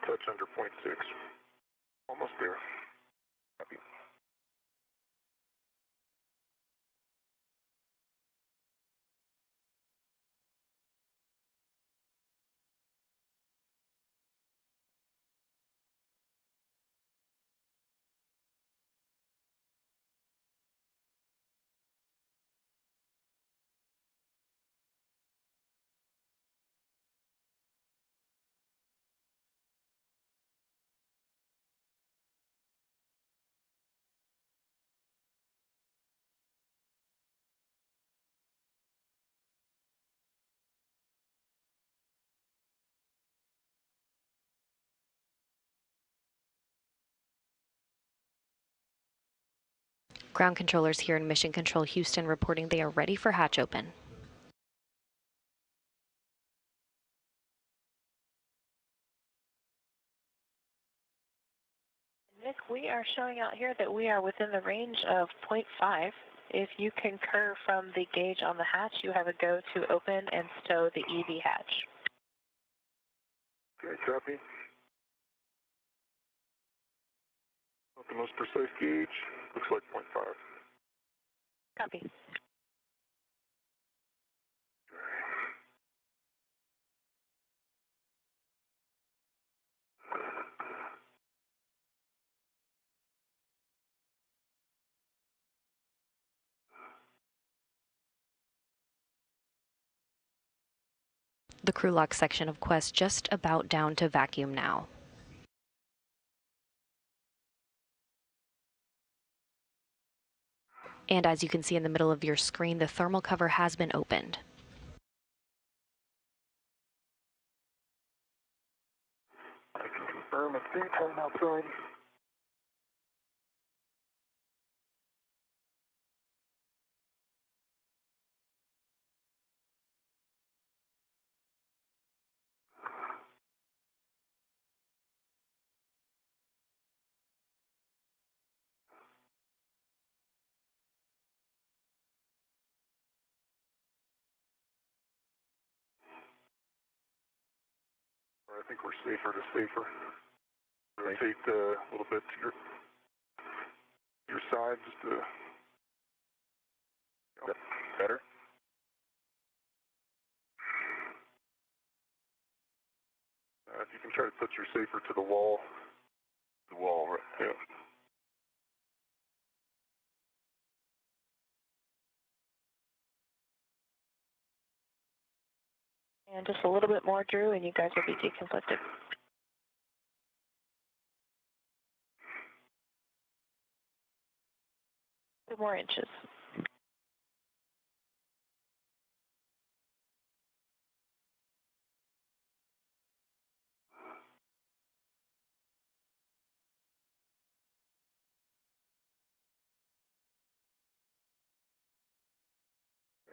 Touch under 0.6. Almost there. Copy. Ground controllers here in Mission Control Houston reporting they are ready for hatch open. Nick, we are showing out here that we are within the range of 0.5. If you concur from the gauge on the hatch, you have a go to open and stow the EV hatch. Okay, copy. Not the most precise gauge. Looks like 0.5. Copy. The crew lock section of Quest just about down to vacuum now. And as you can see in the middle of your screen, the thermal cover has been opened. I can confirm it's daytime outside. I think we're safer to safer. Rotate a little bit to your side just to... Yep. Better? If you can try to put your safer to the wall. The wall, right? Yeah. And just a little bit more, Drew, and you guys will be deconflicted. Two more inches.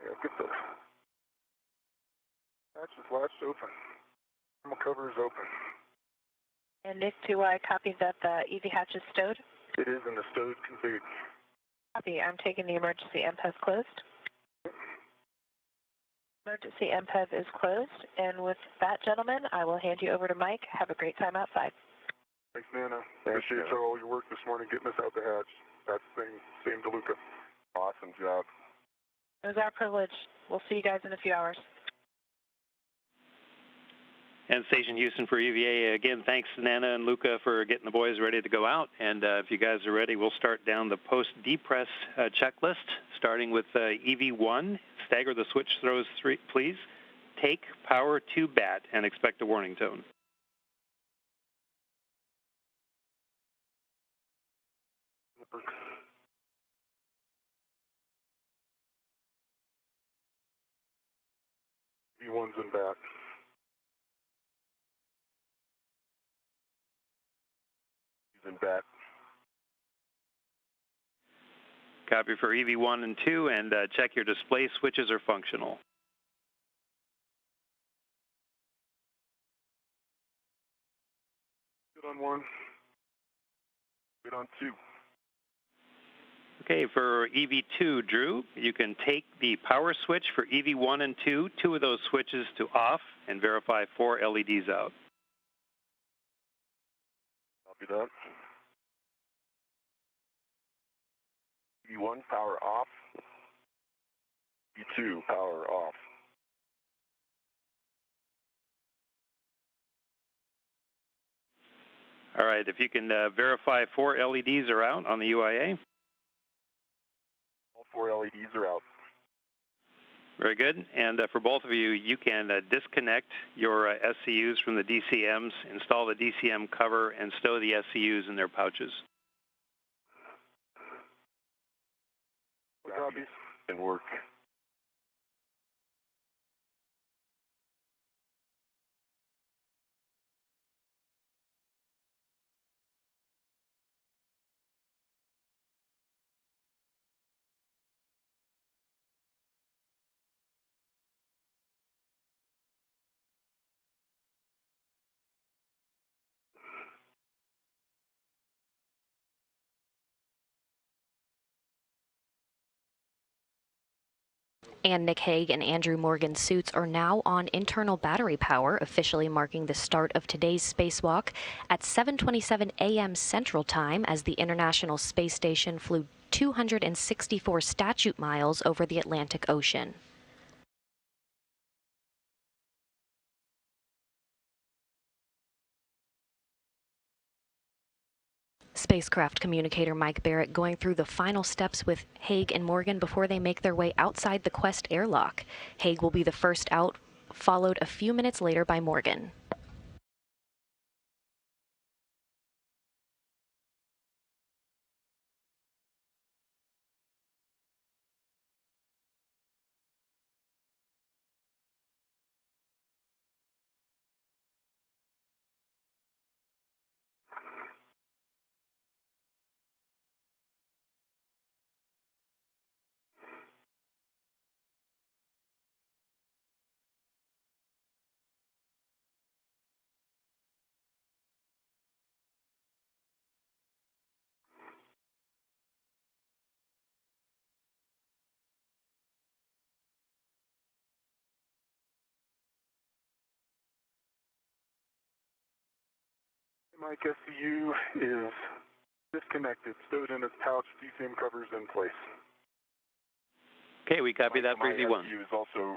Yeah, get the hatch is latched open. Thermal cover is open. And Nick, do I copy that the EV hatch is stowed? It is in the stowed config. Copy. I'm taking the emergency MPEV closed. Emergency MPEV is closed. And with that, gentlemen, I will hand you over to Mike. Have a great time outside. Thanks, Nana. Appreciate all your work this morning getting us out the hatch. That's same DeLuca. Awesome job. It was our privilege. We'll see you guys in a few hours. And Station Houston for EVA, again, thanks Nana and Luca for getting the boys ready to go out. And if you guys are ready, we'll start down the post-depress checklist, starting with EV1. Stagger the switch throws 3, please. Take power to bat and expect a warning tone. V1's in back. He's in back. Copy for EV1 and 2, and check your display switches are functional. Good on 1. Good on 2. Okay, for EV2, Drew, you can take the power switch for EV1 and 2, two of those switches to off, and verify 4 LEDs out. Copy that. V1, power off. V2, power off. All right, if you can verify 4 LEDs are out on the UIA. All 4 LEDs are out. Very good. And for both of you, you can disconnect your SCUs from the DCMs, install the DCM cover, and stow the SCUs in their pouches. Copies. And work. And Nick Hague and Andrew Morgan's suits are now on internal battery power, officially marking the start of today's spacewalk at 7:27 a.m. Central Time as the International Space Station flew 264 statute miles over the Atlantic Ocean. Spacecraft communicator Mike Barrett going through the final steps with Hague and Morgan before they make their way outside the Quest airlock. Hague will be the first out, followed a few minutes later by Morgan. Mike, SCU is disconnected, stowed in its pouch, DCM covers in place. Okay, we copy that for EV1. SCU is also,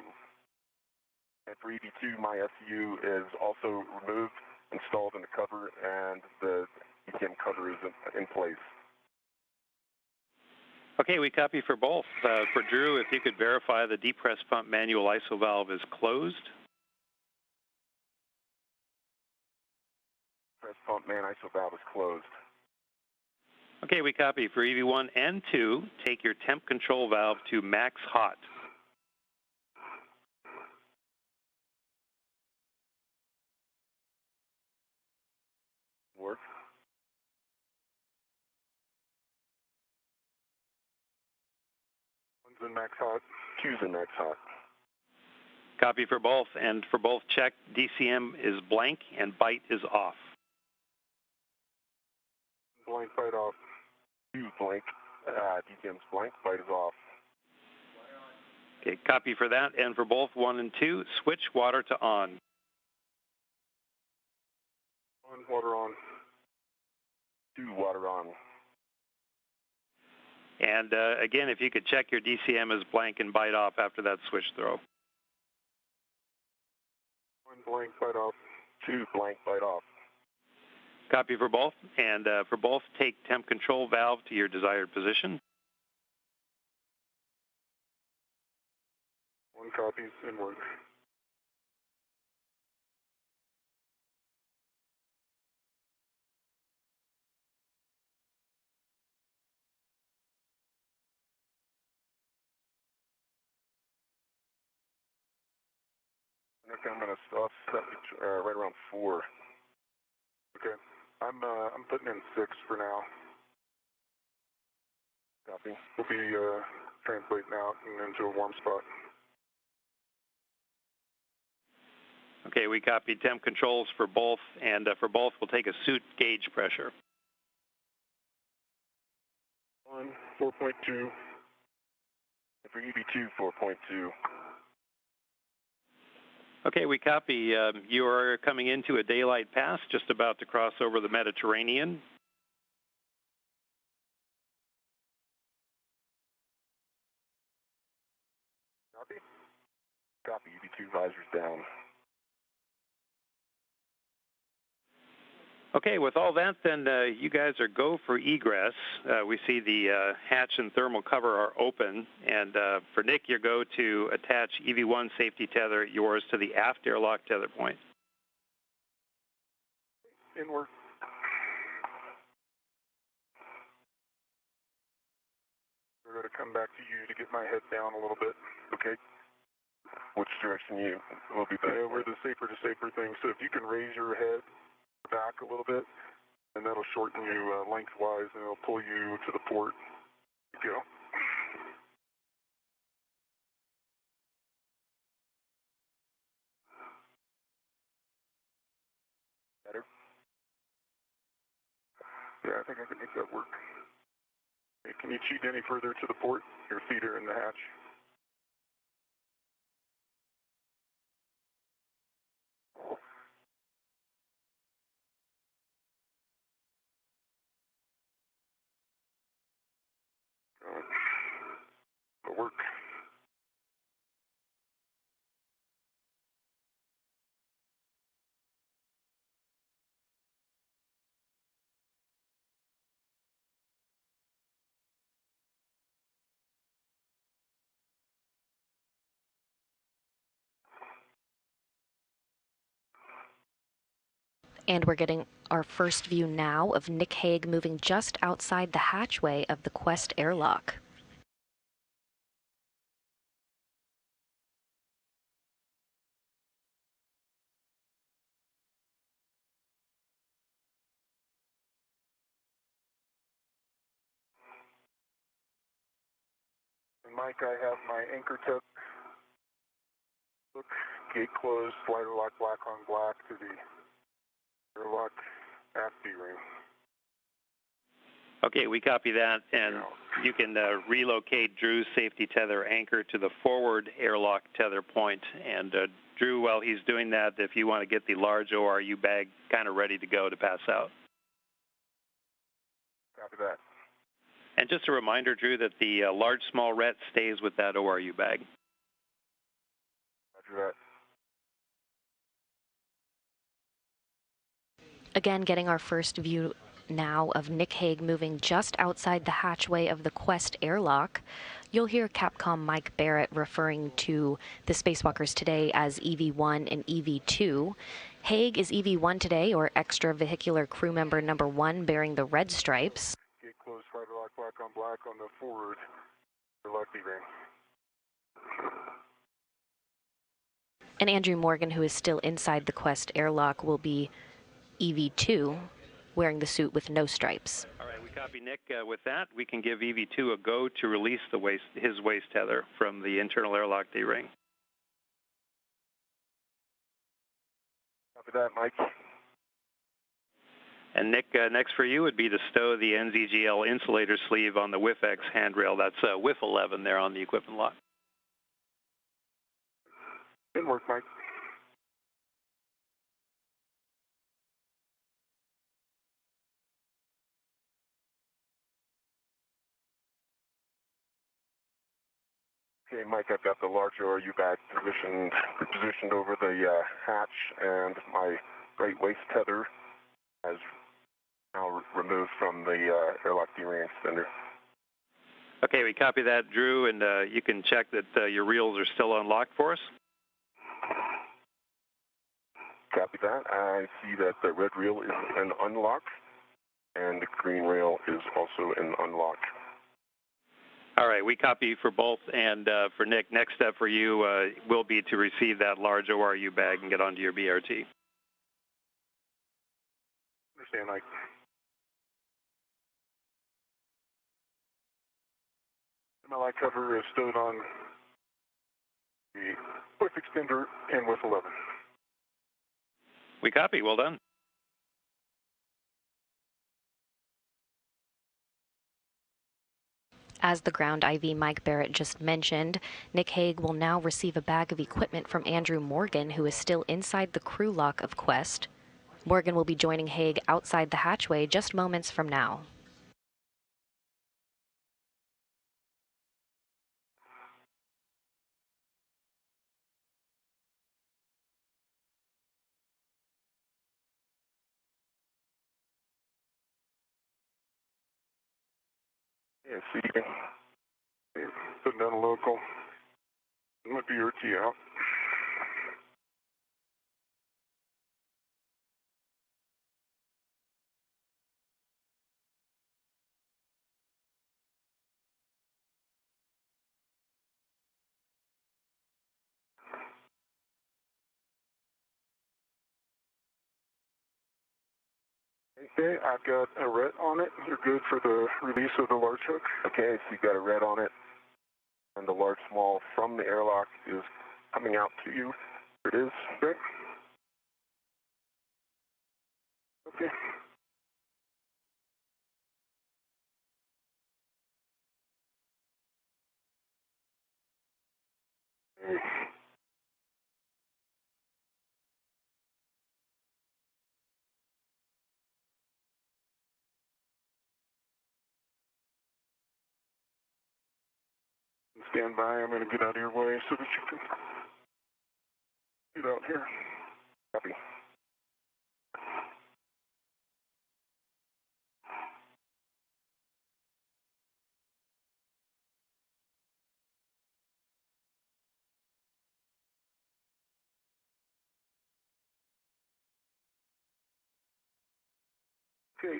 and for EV2, my SCU is also removed, installed in the cover, and the DCM cover is in place. Okay, we copy for both. For Drew, if you could verify the depress pump manual ISO valve is closed. Press pump man ISO valve is closed. Okay, we copy for EV1 and 2. Take your temp control valve to max hot. Work. One's in max hot, two's in max hot. Copy for both, and for both check, DCM is blank and bite is off. Blank, bite off. Two blank. DCM's blank, bite is off. Okay, copy for that, and for both 1 and 2, switch water to on. On, water on. 2, water on. And again, if you could check your DCM is blank and bite off after that switch throw. 1 blank, bite off. 2 blank, bite off. Copy for both, and for both, take temp control valve to your desired position. 1 copies and work. I'm going to set right around 4. Okay. I'm putting in 6 for now. Copy. We'll be translating out and into a warm spot. Okay, we copy temp controls for both, and for both we'll take a suit gauge pressure. 1, 4.2. For EV2, 4.2. Okay, we copy. You are coming into a daylight pass, just about to cross over the Mediterranean. Copy. Copy. EV2 visors down. Okay, with all that, then you guys are go for egress. We see the hatch and thermal cover are open, and for Nick, you go to attach EV1 safety tether, yours to the aft airlock tether point. Inward. We're going to come back to you to get my head down a little bit. Okay. Which direction you will be back? We're the safer to safer thing. So if you can raise your head back a little bit, and that'll shorten you lengthwise, and it'll pull you to the port. Go. Better? Yeah, I think I can make that work. Hey, can you cheat any further to the port? Your feet are in the hatch. It'll work. And we're getting our first view now of Nick Hague moving just outside the hatchway of the Quest airlock. And Mike, I have my anchor tether. Look, gate closed, slider lock black on black to the airlock aft D-ring. Okay, we copy that, and you can relocate Drew's safety tether anchor to the forward airlock tether point. And Drew, while he's doing that, if you want to get the large ORU bag kind of ready to go to pass out. Copy that. And just a reminder, Drew, that the large small ret stays with that ORU bag. Roger that. Again, getting our first view now of Nick Hague moving just outside the hatchway of the Quest airlock. You'll hear Capcom Mike Barrett referring to the spacewalkers today as EV1 and EV2. Hague is EV1 today, or extra vehicular crew member number 1 bearing the red stripes. Gate closed, slider lock black on the forward airlock D-ring. And Andrew Morgan, who is still inside the Quest airlock, will be EV2, wearing the suit with no stripes. All right, we copy Nick. With that, we can give EV2 a go to release his waist tether from the internal airlock D-ring. Copy that, Mike. And Nick, next for you would be to stow the NZGL insulator sleeve on the WIFX handrail. That's WIF 11 there on the equipment lock. Good work, Mike. Okay, Mike, I've got the large ORU bag positioned over the hatch, and my right waist tether is now removed from the airlock D-ring extender. Okay, we copy that, Drew, and you can check that your reels are still unlocked for us. Copy that. I see that the red reel is an unlock, and the green rail is also an unlock. All right, we copy for both, and for Nick, next step for you will be to receive that large ORU bag and get onto your BRT. Understand, Mike. My light cover is stowed on the quick extender and with 11. We copy. Well done. As the ground IV Mike Barrett just mentioned, Nick Hague will now receive a bag of equipment from Andrew Morgan, who is still inside the crew lock of Quest. Morgan will be joining Hague outside the hatchway just moments from now. Yeah, see, putting down a local. My BRT out. Okay, I've got a red on it. You're good for the release of the large hook. Okay, so you got a red on it, and the large small from the airlock is coming out to you. Here it is. Okay. Okay. Stand by. I'm going to get out of your way so that you can get out here. Copy. Okay,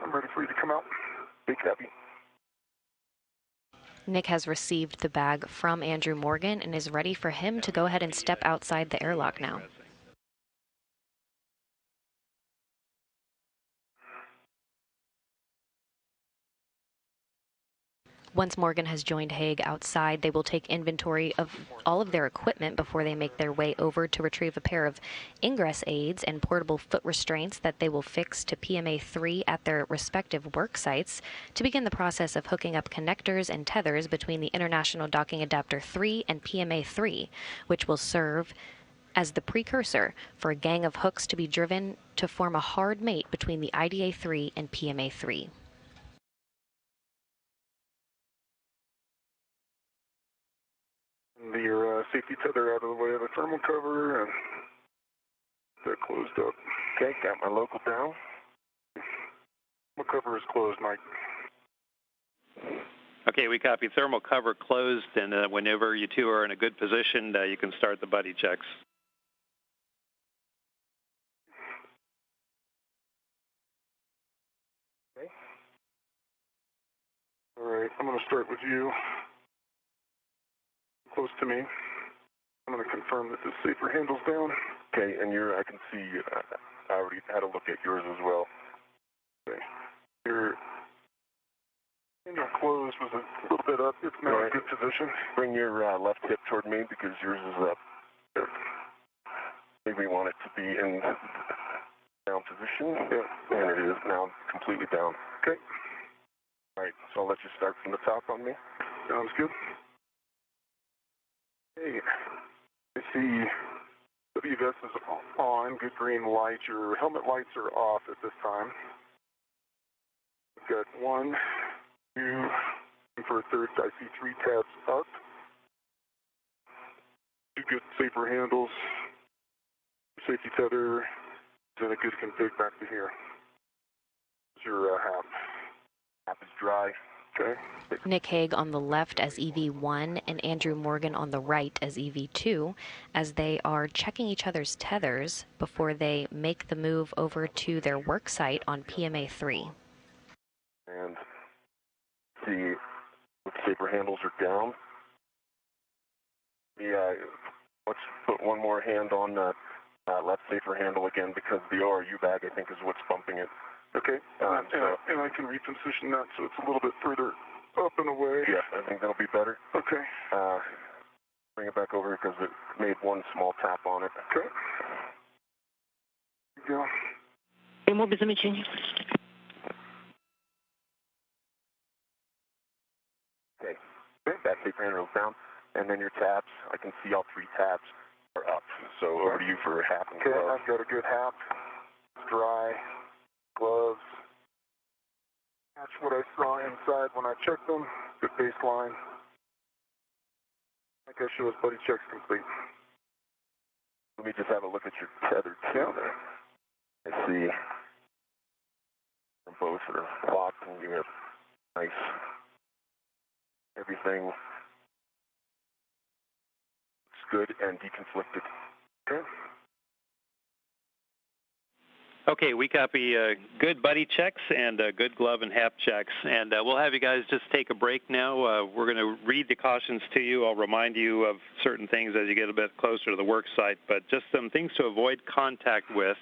I'm ready for you to come out. Big copy. Nick has received the bag from Andrew Morgan and is ready for him to go ahead and step outside the airlock now. Once Morgan has joined Hague outside, they will take inventory of all of their equipment before they make their way over to retrieve a pair of ingress aids and portable foot restraints that they will fix to PMA 3 at their respective work sites to begin the process of hooking up connectors and tethers between the International Docking Adapter 3 and PMA 3, which will serve as the precursor for a gang of hooks to be driven to form a hard mate between the IDA 3 and PMA 3. Your safety tether out of the way of the thermal cover, and that closed up. Okay, got my local down. My cover is closed, Mike. Okay, we copy. Thermal cover closed, and whenever you two are in a good position, you can start the buddy checks. Okay. All right, I'm going to start with you. Close to me. I'm going to confirm that the safer handle's down. Okay, and I can see, I already had a look at yours as well. Okay. Your handle closed was a little bit up. It's now in a good position. Bring your left hip toward me because yours is up. There. Maybe we want it to be in down position. Yeah. And it is now completely down. Okay. All right, so I'll let you start from the top on me. Sounds good. Hey, I see WVS is on, good green light. Your helmet lights are off at this time. We've got 1, 2, and for a third, I see 3 tabs up. 2 good safer handles. Safety tether, and a good config back to here. Your half. Half is dry. Okay. Nick Hague on the left as EV1 and Andrew Morgan on the right as EV2 as they are checking each other's tethers before they make the move over to their work site on PMA 3. And see safer handles are down. Yeah, let's put one more hand on that left safer handle again, because the ORU bag, I think, is what's bumping it. Okay, and I can reposition that so it's a little bit further up and away. Yeah, I think that'll be better. Okay. Bring it back over because it made one small tap on it. Okay. Here you go. Прямо без замечаний. Okay. That safer handle's down, and then your tabs, I can see all three tabs are up. So over to you for a hat and gloves. Okay, I've got a good hat. It's dry. Gloves. That's what I saw inside when I checked them. Good baseline. Like I show us, buddy checks complete. Let me just have a look at your tether too there. I see them both are locked and you have nice everything looks good and deconflicted. Okay. Okay, we copy good buddy checks and good glove and hap checks. And we'll have you guys just take a break now. We're going to read the cautions to you. I'll remind you of certain things as you get a bit closer to the work site, but just some things to avoid contact with.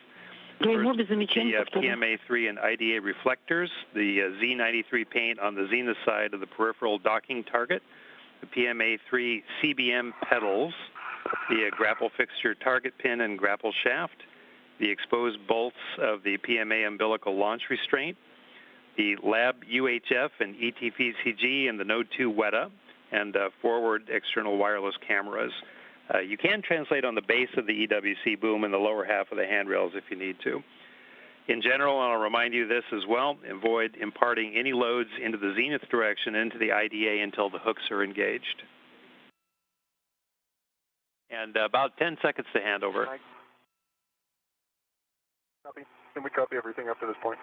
First, the PMA3 and IDA reflectors, the Z93 paint on the zenith side of the peripheral docking target, the PMA3 CBM pedals, the grapple fixture target pin and grapple shaft, the exposed bolts of the PMA umbilical launch restraint, the lab UHF and ETVCG and the Node 2 WETA, and forward external wireless cameras. You can translate on the base of the EWC boom in the lower half of the handrails if you need to. In general, I'll remind you this as well, avoid imparting any loads into the zenith direction into the IDA until the hooks are engaged. And about 10 seconds to handover. Copy. Can we copy everything up to this point?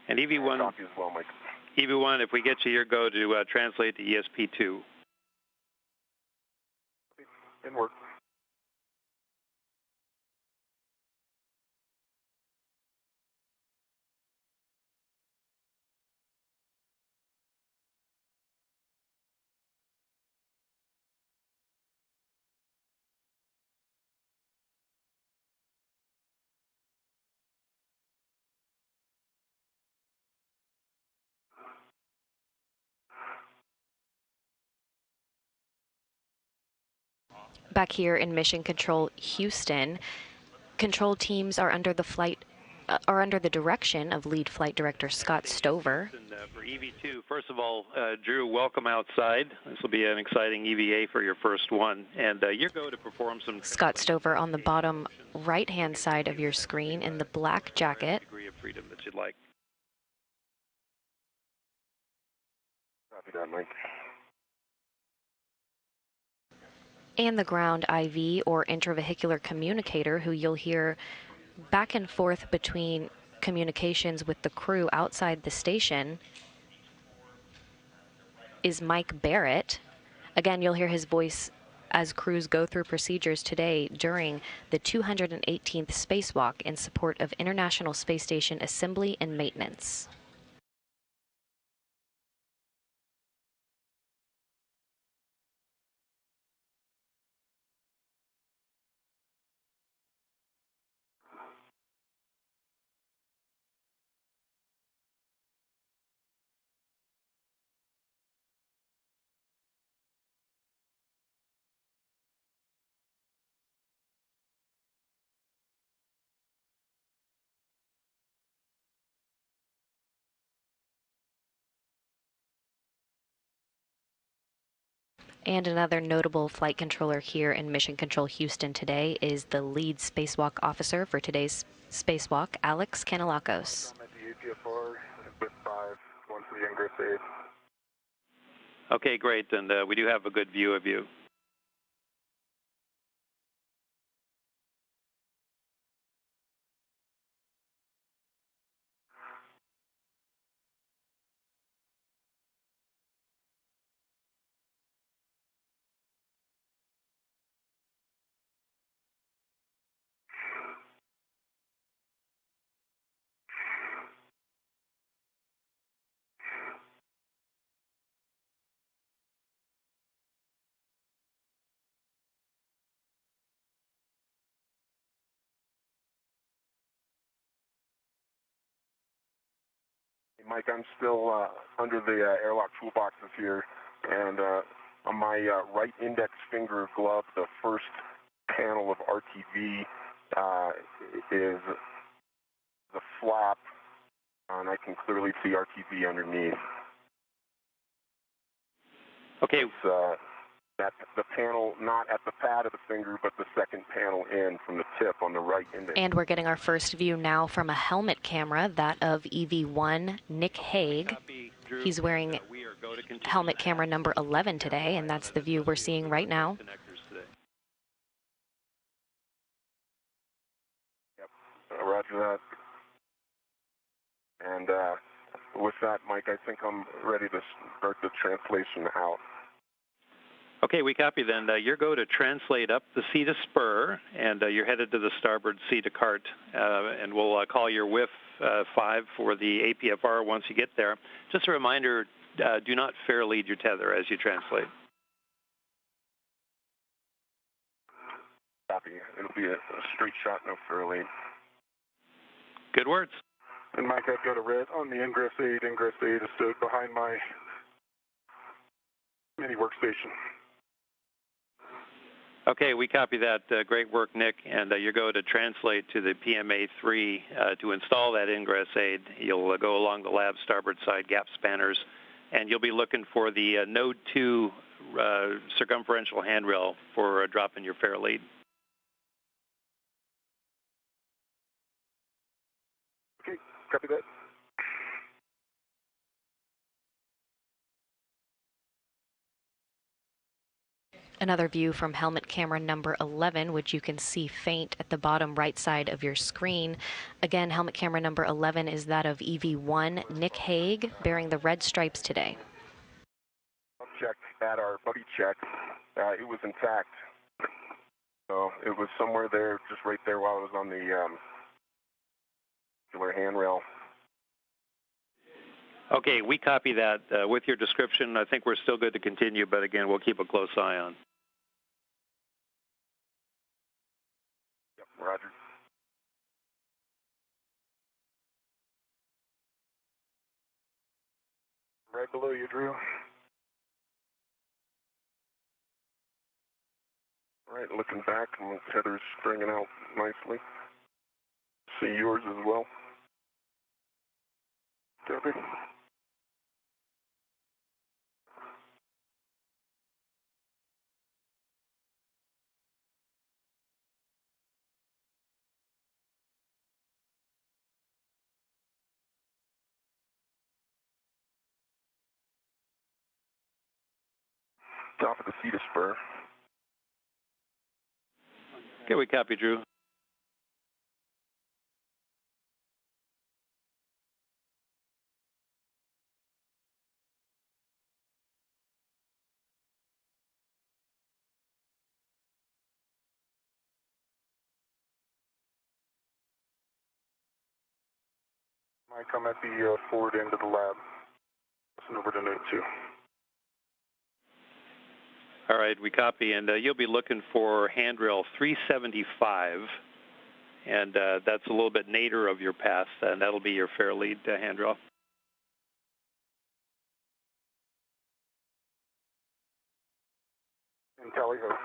And EV1, copy as well, Mike. EV1, if we get you your go to translate to ESP2. In work. Back here in Mission Control Houston, control teams are under the direction of Lead Flight Director Scott Stover. And, for EV2, first of all, Drew, welcome outside. This will be an exciting EVA for your first one, and you're going to perform some. Scott Stover on the bottom right-hand side of your screen in the black jacket. Degree of freedom that you'd like. Copy that, Mike. And the ground IV or intravehicular communicator, who you'll hear back and forth between communications with the crew outside the station, is Mike Barrett. Again, you'll hear his voice as crews go through procedures today during the 218th spacewalk in support of International Space Station assembly and maintenance. And another notable flight controller here in Mission Control Houston today is the lead spacewalk officer for today's spacewalk, Alex Kanelakos. I'm at the APFR with 5, going for the ingress aid. Okay, great, and we do have a good view of you. Mike, I'm still under the airlock toolboxes here, and on my right index finger glove, the first panel of RTV is the flap, and I can clearly see RTV underneath. Okay. It's, that's the panel not at the pad of the finger, but the second panel in from the tip on the right index. And we're getting our first view now from a helmet camera, that of EV1 Nick Hague. He's wearing helmet camera number 11 today, and that's the view we're seeing right now. Yep, roger that. And with that, Mike, I think I'm ready to start the translation out. Okay, we copy then. You're go to translate up the sea to spur, and you're headed to the starboard sea to cart, and we'll call your WIF 5 for the APFR once you get there. Just a reminder, do not fair lead your tether as you translate. Copy. It'll be a straight shot, no fair lead. Good words. And Mike, I've got a red on the ingress aid. Ingress aid is stood behind my mini workstation. Okay, we copy that. Great work, Nick. And you go to translate to the PMA3 to install that ingress aid. You'll go along the lab starboard side gap spanners, and you'll be looking for the Node 2 circumferential handrail for dropping your fair lead. Okay, copy that. Another view from helmet camera number 11, which you can see faint at the bottom right side of your screen. Again, helmet camera number 11 is that of EV1 Nick Hague, bearing the red stripes today. Check at our buddy check. It was intact. So it was somewhere there, just right there while I was on the handrail. Okay, we copy that. With your description, I think we're still good to continue, but again, we'll keep a close eye on. Yep, roger. Right below you, Drew. All right, looking back, and the tether's stringing out nicely. See yours as well. Copy. Top of the sea to spur. Okay, we copy, Drew. I come at the forward end of the lab. Listen over to Node 2. All right, we copy, and you'll be looking for handrail 375, and that's a little bit nadir of your path, and that'll be your fair lead handrail. And tally ho.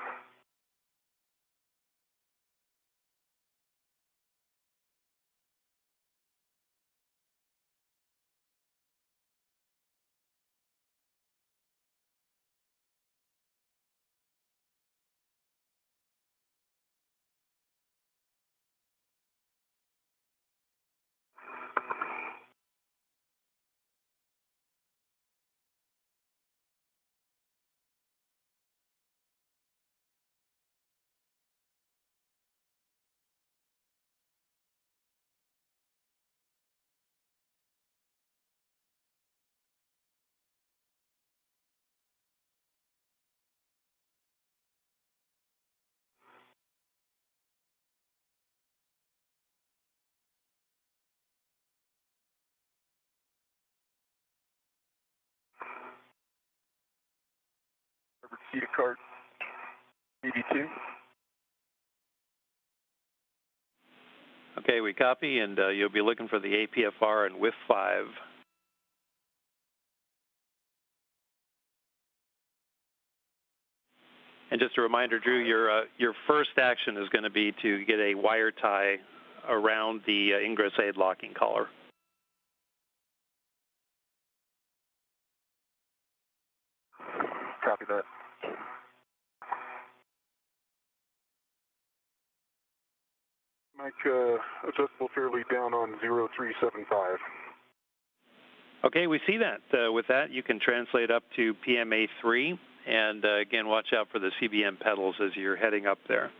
Cedar cart, EV2. Okay, we copy, and you'll be looking for the APFR and WIF 5 And just a reminder, Drew, your first action is going to be to get a wire tie around the ingress aid locking collar. Copy that. Mike, adjustable fairly down on 0375. Okay, we see that. With that, you can translate up to PMA 3, and again, watch out for the CBM pedals as you're heading up there.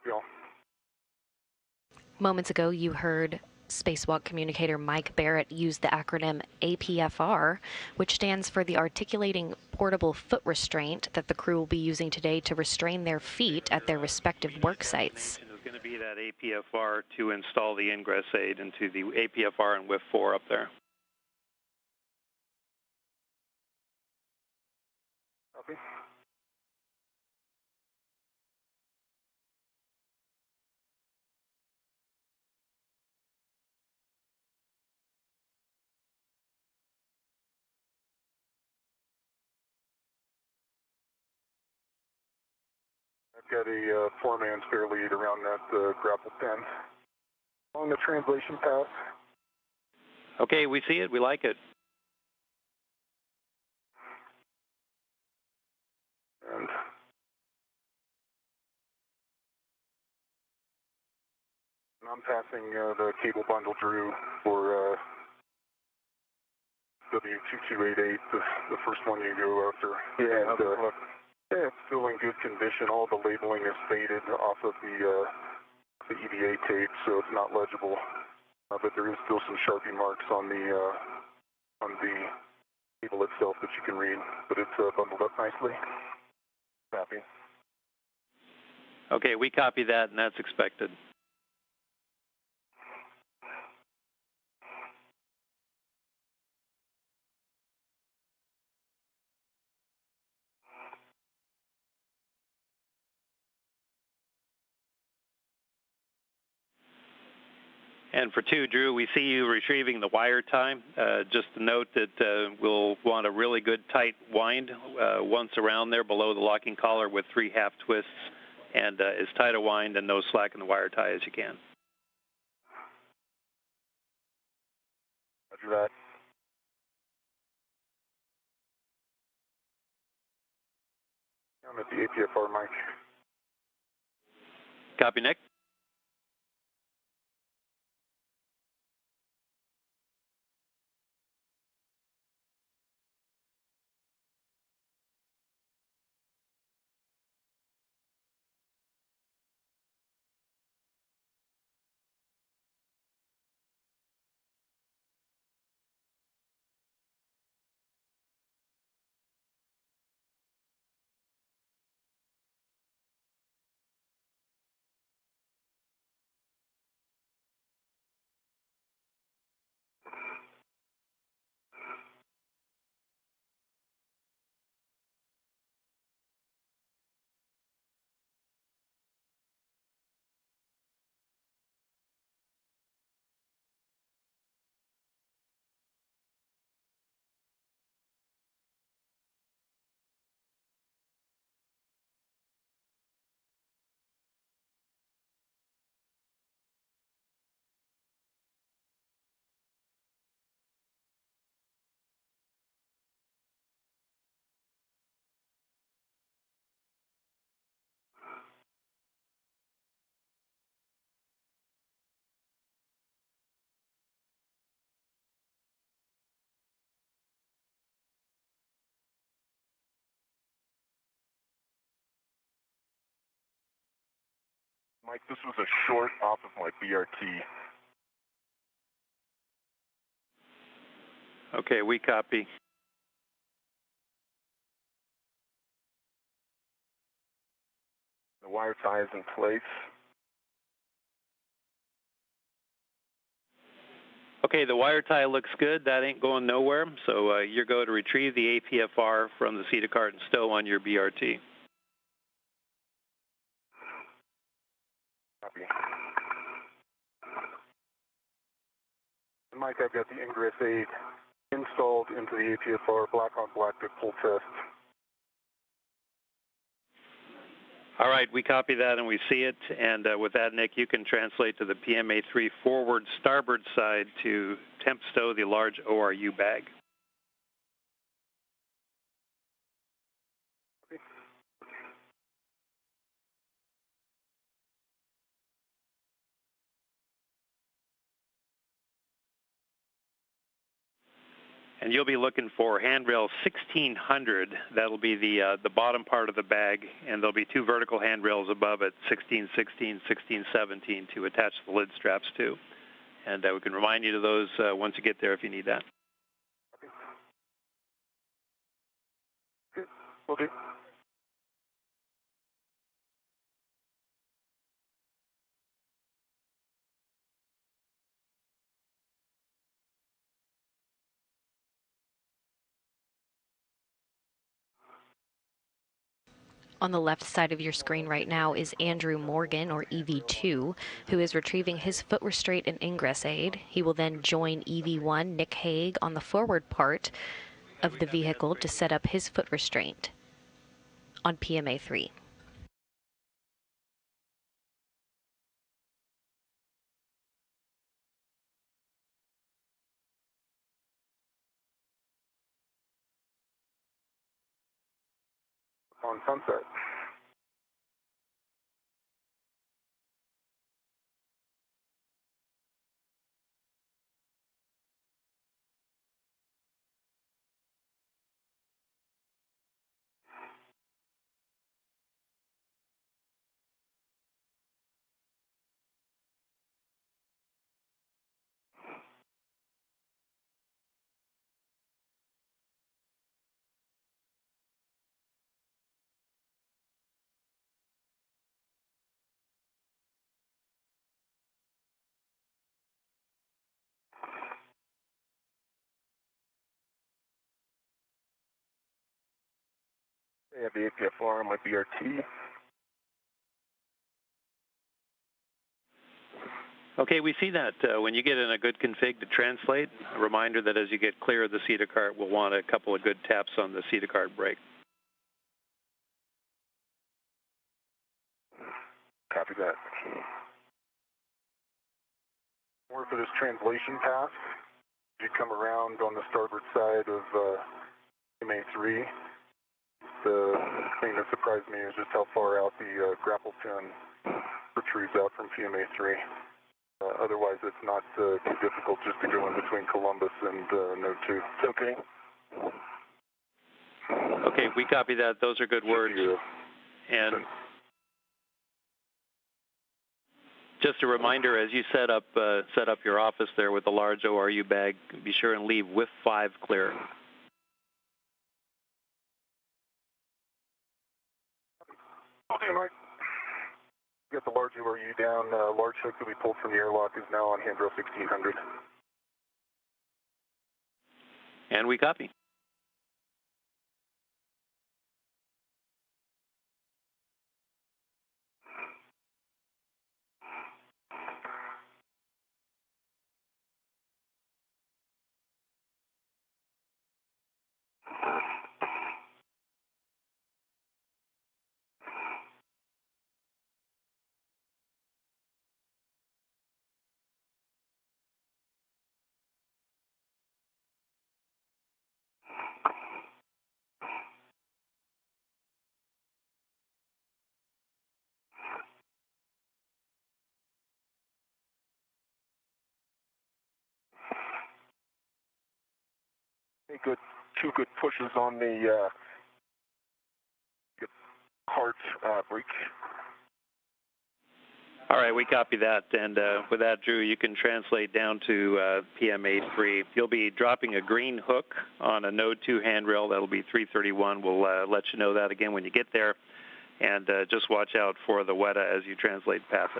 Yeah. Moments ago, you heard Spacewalk communicator Mike Barrett use the acronym APFR, which stands for the Articulating Portable Foot Restraint that the crew will be using today to restrain their feet at their respective work sites. It's going to be that APFR to install the ingress aid into the APFR and WIF 4 up there. Copy. I've got a four-man spare lead around that grapple pin. Along the translation path. Okay, we see it. We like it. And I'm passing the cable bundle, Drew, for W2288, the first one you go after. Yeah, and, yeah, it's still in good condition. All the labeling is faded off of the EVA tape, so it's not legible. But there is still some Sharpie marks on the cable itself that you can read. But it's bundled up nicely. Copy. Okay, we copy that, and that's expected. And for 2, Drew, we see you retrieving the wire tie. Just to note that we'll want a really good tight wind once around there below the locking collar with 3 half twists and as tight a wind and no slack in the wire tie as you can. Roger that. I'm at the APFR, Mike. Copy, Nick. Mike, this was a short off of my BRT. Okay, we copy. The wire tie is in place. Okay, the wire tie looks good. That ain't going nowhere. So you're going to retrieve the APFR from the seat of cart and stow on your BRT. Copy. And Mike, I've got the ingress aid installed into the ATFR black on black to pull test. All right, we copy that and we see it. And with that, Nick, you can translate to the PMA3 forward starboard side to temp stow the large ORU bag. And you'll be looking for handrail 1600. That'll be the bottom part of the bag, and there'll be two vertical handrails above it, 1616, 1617, to attach the lid straps to. And we can remind you of those once you get there if you need that. Good. Okay. On the left side of your screen right now is Andrew Morgan, or EV2, who is retrieving his foot restraint and ingress aid. He will then join EV1, Nick Hague, on the forward part of the vehicle to set up his foot restraint on PMA3. On sunset. They have the APFR on my BRT. Okay, we see that when you get in a good config to translate, a reminder that as you get clear of the CETA cart, we'll want a couple of good taps on the CETA cart brake. Copy that. Or for this translation pass, you come around on the starboard side of PMA3. The thing that surprised me is just how far out the grapple pin protrudes out from PMA3. Otherwise, it's not too difficult just to go in between Columbus and Node 2. Okay. Okay, we copy that. Those are good words. And just a reminder, as you set up your office there with the large ORU bag, be sure and leave with 5 clear. Okay, Mike. Got the large ORU down. Large hook that we pulled from the airlock is now on handrail 1600. And we copy. Good, 2 good pushes on the cart brake. All right, we copy that. And with that, Drew, you can translate down to PMA3. You'll be dropping a green hook on a Node 2 handrail. That'll be 331. We'll let you know that again when you get there. And just watch out for the WETA as you translate past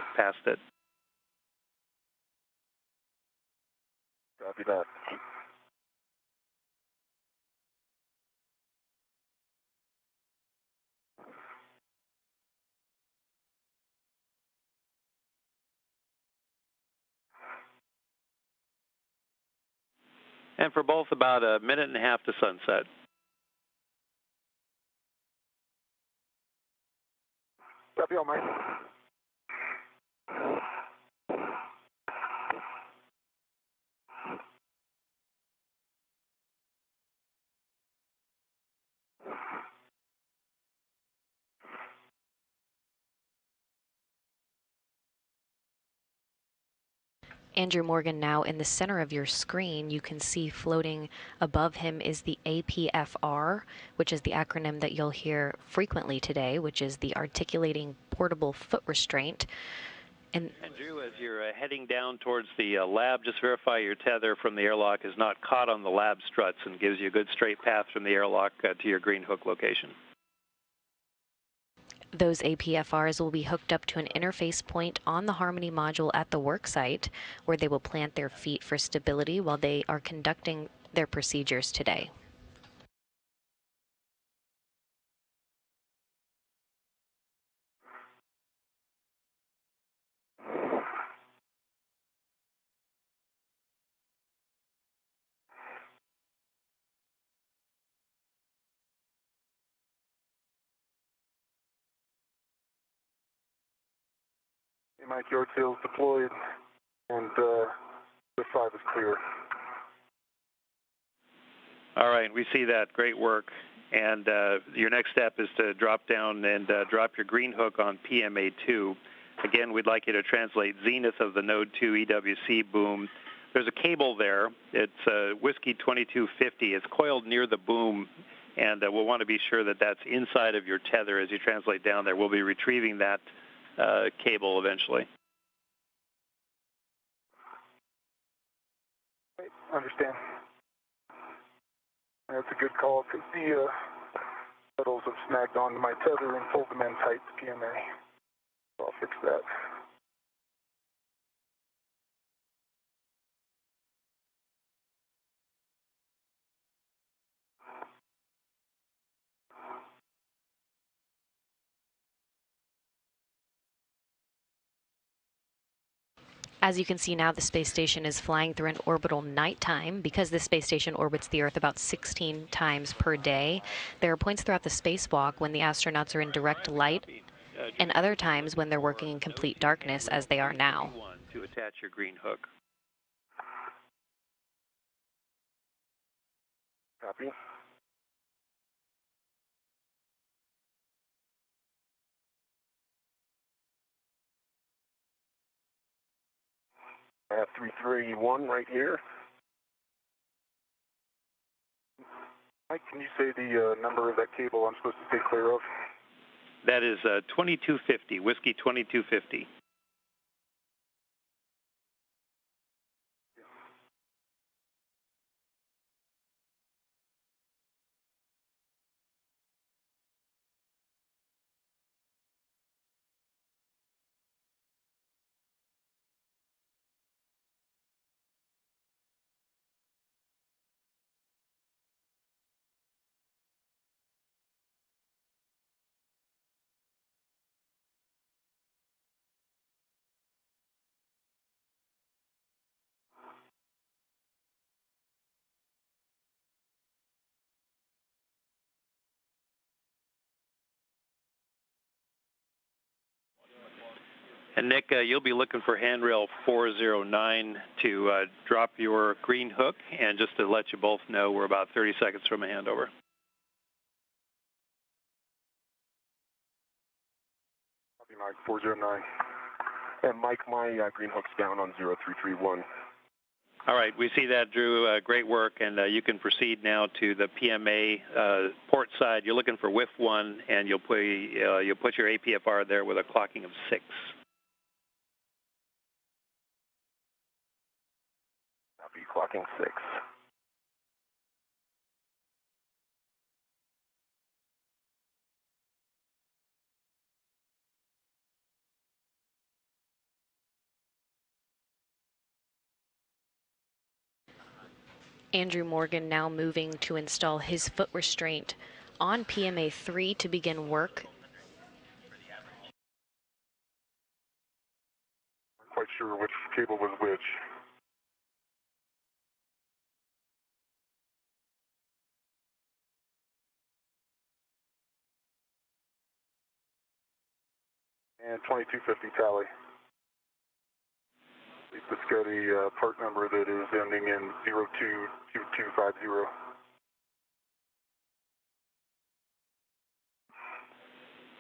it. Copy that. And for both, about a minute and a half to sunset. Copy all, Mike. Andrew Morgan, now in the center of your screen, you can see floating above him is the APFR, which is the acronym that you'll hear frequently today, which is the Articulating Portable Foot Restraint. And Drew, as you're heading down towards the lab, just verify your tether from the airlock is not caught on the lab struts and gives you a good straight path from the airlock to your green hook location. those APFRs will be hooked up to an interface point on the Harmony module at the worksite, where they will plant their feet for stability while they are conducting their procedures today. Mike, yard sails deployed, and the 5 is clear. All right, we see that. Great work. And your next step is to drop down and drop your green hook on PMA2. Again, we'd like you to translate zenith of the Node 2 EWC boom. There's a cable there. It's Whiskey 2250. It's coiled near the boom, and we'll want to be sure that that's inside of your tether as you translate down there. We'll be retrieving that cable eventually. Understand. That's a good call because the pedals have snagged onto my tether and pulled them in tight to PMA. So I'll fix that. As you can see now, the space station is flying through an orbital nighttime. Because the space station orbits the Earth about 16 times per day, there are points throughout the spacewalk when the astronauts are in direct light, and other times when they're working in complete darkness, as they are now. To attach your green hook. Copy. I have 331 right here. Mike, can you say the number of that cable I'm supposed to stay clear of? That is 2250, Whiskey 2250. And Nick, you'll be looking for handrail 409 to drop your green hook. And just to let you both know, we're about 30 seconds from a handover. Copy, Mike, 409. And Mike, my green hook's down on 0331. All right, we see that, Drew. Great work, and you can proceed now to the PMA port side. You're looking for WIF 1, and you'll put your APFR there with a clocking of 6. Clocking 6. Andrew Morgan now moving to install his foot restraint on PMA 3 to begin work. I'm quite sure which cable was which. And 2250 tally. Let's go the part number that is ending in 022250.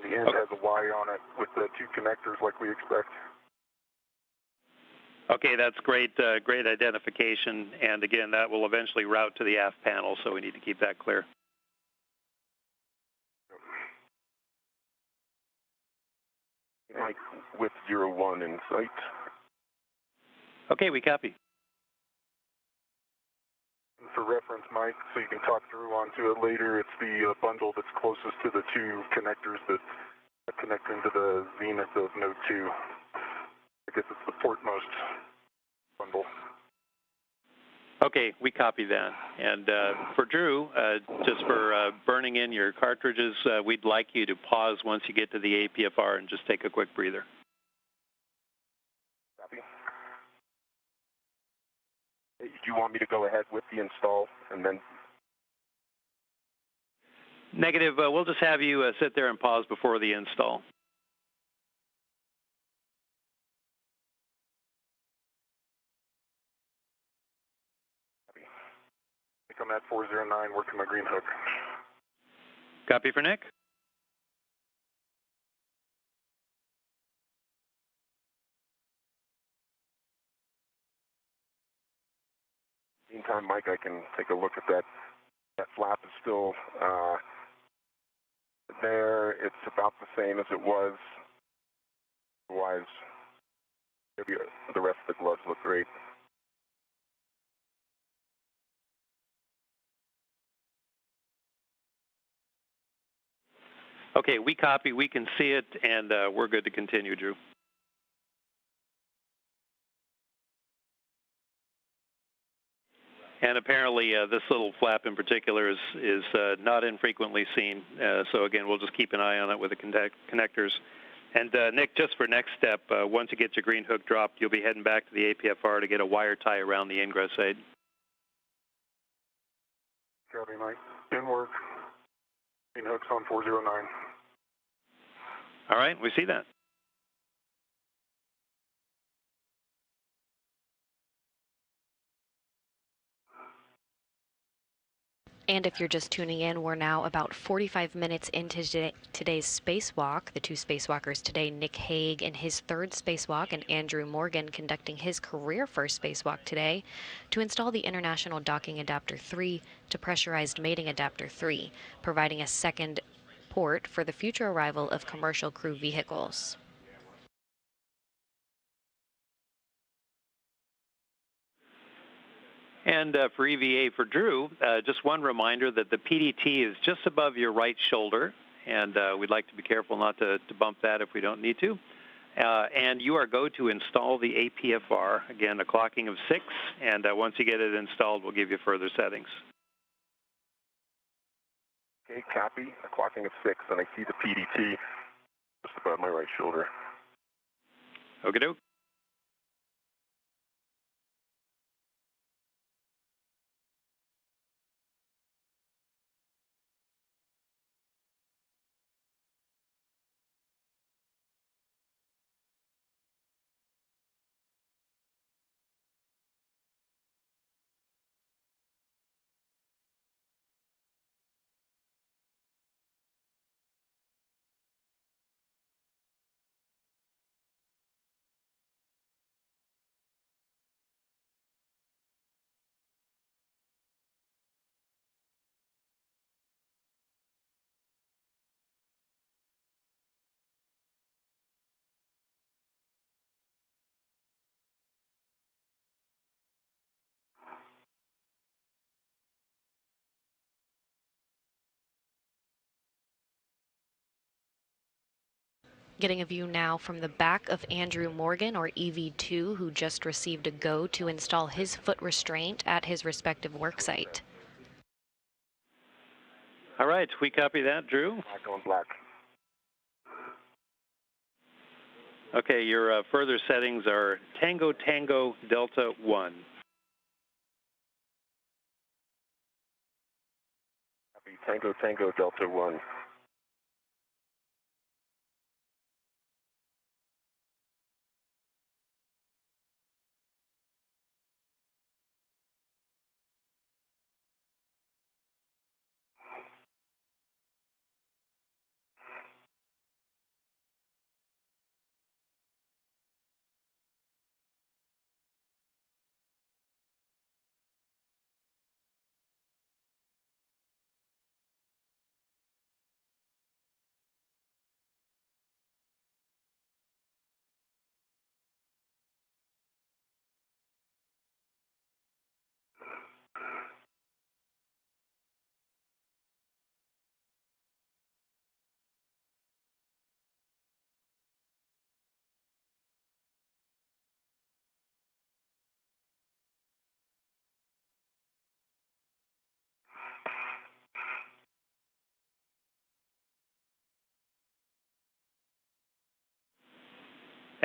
The end has a Y on it with the two connectors like we expect. Okay, that's great, great identification. And again, that will eventually route to the aft panel, so we need to keep that clear. Mike with 01 in sight. Okay, we copy. For reference, Mike, so you can talk through onto it later, it's the bundle that's closest to the two connectors that connect into the zenith of node 2. I guess it's the portmost bundle. Okay, we copy that. And for Drew, just for burning in your cartridges, we'd like you to pause once you get to the APFR and just take a quick breather. Copy. Do you want me to go ahead with the install and then? Negative. We'll just have you sit there and pause before the install. I'm at 409, working my green hook. Copy for Nick. Meantime, Mike, I can take a look at that. That flap is still there. It's about the same as it was. Otherwise, maybe the rest of the gloves look great. Okay, we copy, we can see it, and we're good to continue, Drew. And apparently this little flap in particular is not infrequently seen. So again, we'll just keep an eye on it with the connectors. And Nick, just for next step, once you get your green hook dropped, you'll be heading back to the APFR to get a wire tie around the ingress aid. Copy, Mike. In work. Green hook's on 409. All right, we see that. And if you're just tuning in, we're now about 45 minutes into today's spacewalk. The two spacewalkers today, Nick Hague in his third spacewalk and Andrew Morgan conducting his career first spacewalk today to install the International Docking Adapter 3 to Pressurized Mating Adapter 3, providing a second port for the future arrival of commercial crew vehicles. And for EVA for Drew, just one reminder that the PDT is just above your right shoulder, and we'd like to be careful not to bump that if we don't need to. And you are go to install the APFR, again, a clocking of 6, and once you get it installed, we'll give you further settings. Okay, copy. A clocking of 6, and I see the PDT just above my right shoulder. Okie doke. Getting a view now from the back of Andrew Morgan, or EV2, who just received a go to install his foot restraint at his respective worksite. All right, we copy that, Drew. Black on black. Okay, your further settings are Tango Tango Delta 1. Copy. Tango Tango Delta 1.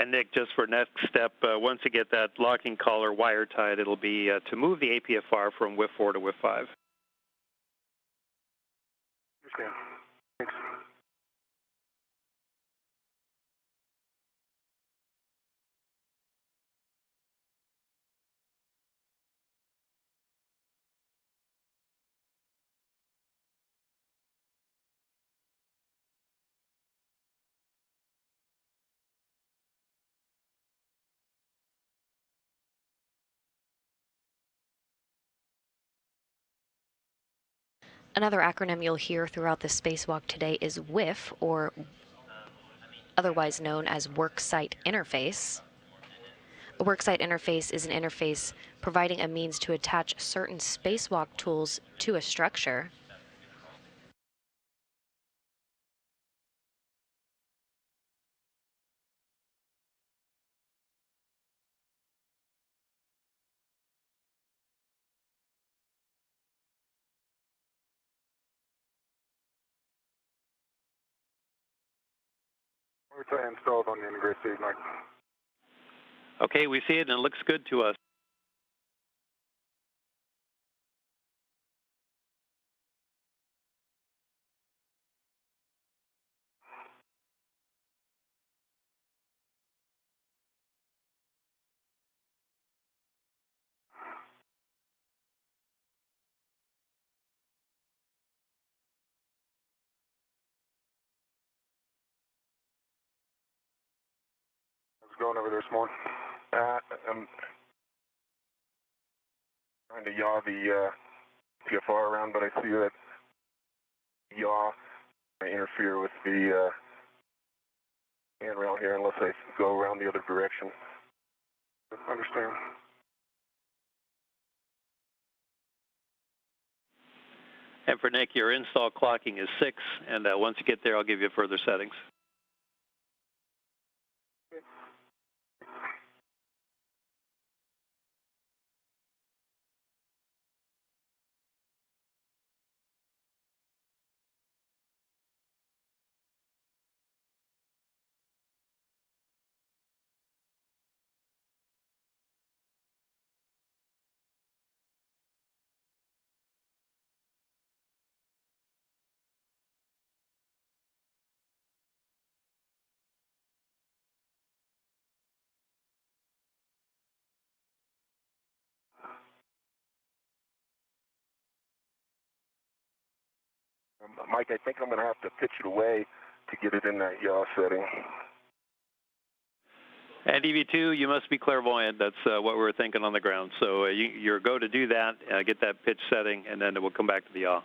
And Nick, just for next step, once you get that locking collar wire tied, it'll be to move the APFR from WIF 4 to WIF 5. Understand. Thanks. Another acronym you'll hear throughout the spacewalk today is WIF, or otherwise known as Worksite Interface. A Worksite Interface is an interface providing a means to attach certain spacewalk tools to a structure. Worksite installed on the integrated stage, Mike. Okay, we see it and it looks good to us. How's it going over there this morning? I'm trying to yaw the PFR around, but I see that yaw may interfere with the handrail here unless I go around the other direction. Understand. And for Nick, your install clocking is 6, and once you get there, I'll give you further settings. Mike, I think I'm going to have to pitch it away to get it in that yaw setting. And EV2, you must be clairvoyant. That's what we were thinking on the ground. So you're go to do that, get that pitch setting, and then we'll come back to the yaw.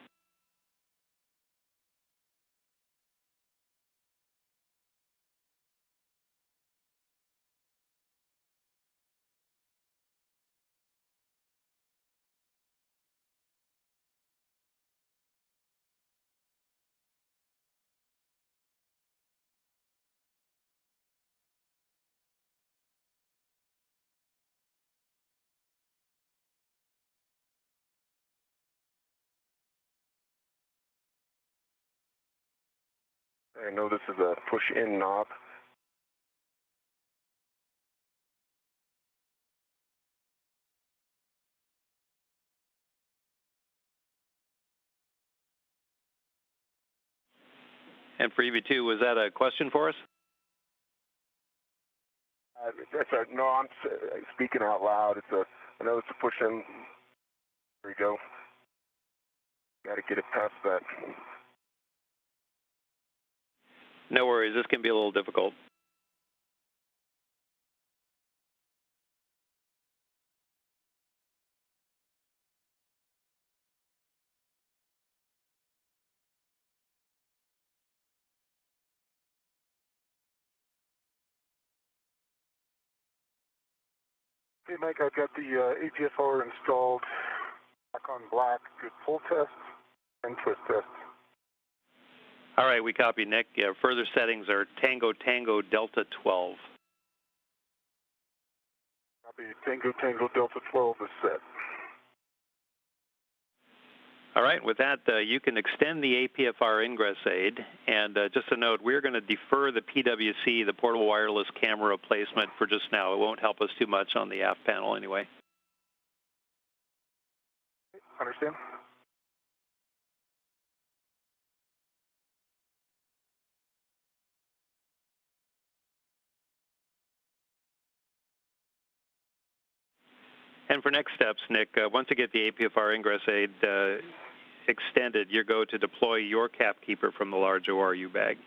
I know this is a push-in knob. And for EV2, was that a question for us? No, I'm speaking out loud. I know it's a push-in. There you go. Got to get it past that. No worries. This can be a little difficult. Hey, Mike, I've got the APFR installed. Back on black. Good pull test and twist test. All right, we copy, Nick. Further settings are Tango Tango Delta 12. Copy. Tango Tango Delta 12 is set. All right, with that, you can extend the APFR ingress aid. And just a note, we're going to defer the PWC, the portable wireless camera replacement, for just now. It won't help us too much on the aft panel anyway. Understand? And for next steps, Nick, once you get the APFR ingress aid extended, you go to deploy your cap keeper from the large ORU bag.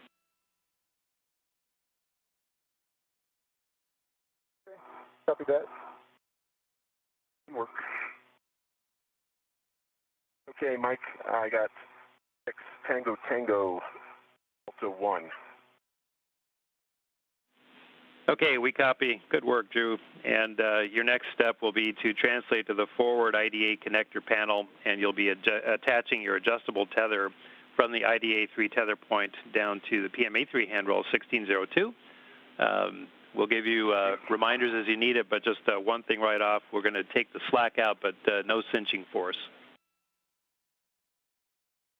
Copy that. Work. Okay, Mike, I got 6 Tango Tango, Delta 1. Okay, we copy. Good work, Drew. And your next step will be to translate to the forward IDA connector panel, and you'll be attaching your adjustable tether from the IDA3 tether point down to the PMA3 handrail 1602. We'll give you reminders as you need it, but just one thing right off, we're going to take the slack out, but no cinching force.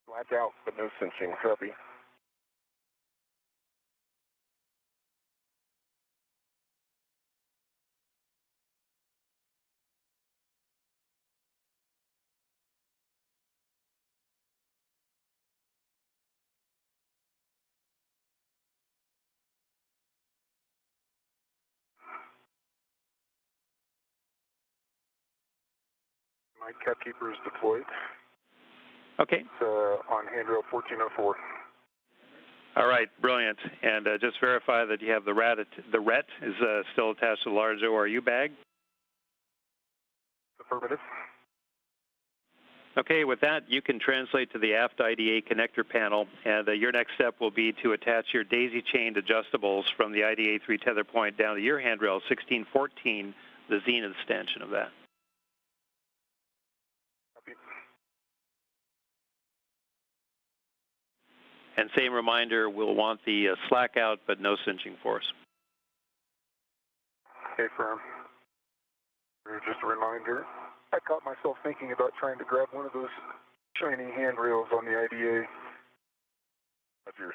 Slack out, but no cinching. Copy. My cap keeper is deployed. Okay. It's on handrail 1404. All right, brilliant. And just verify that you have the RET is still attached to the large ORU bag. Affirmative. Okay, with that, you can translate to the aft IDA connector panel, and your next step will be to attach your daisy-chained adjustables from the IDA3 tether point down to your handrail 1614, the zenith stanchion of that. Copy. And same reminder, we'll want the slack out, but no cinching force. Okay, firm. Just a reminder, I caught myself thinking about trying to grab one of those shiny handrails on the IDA. That's yours.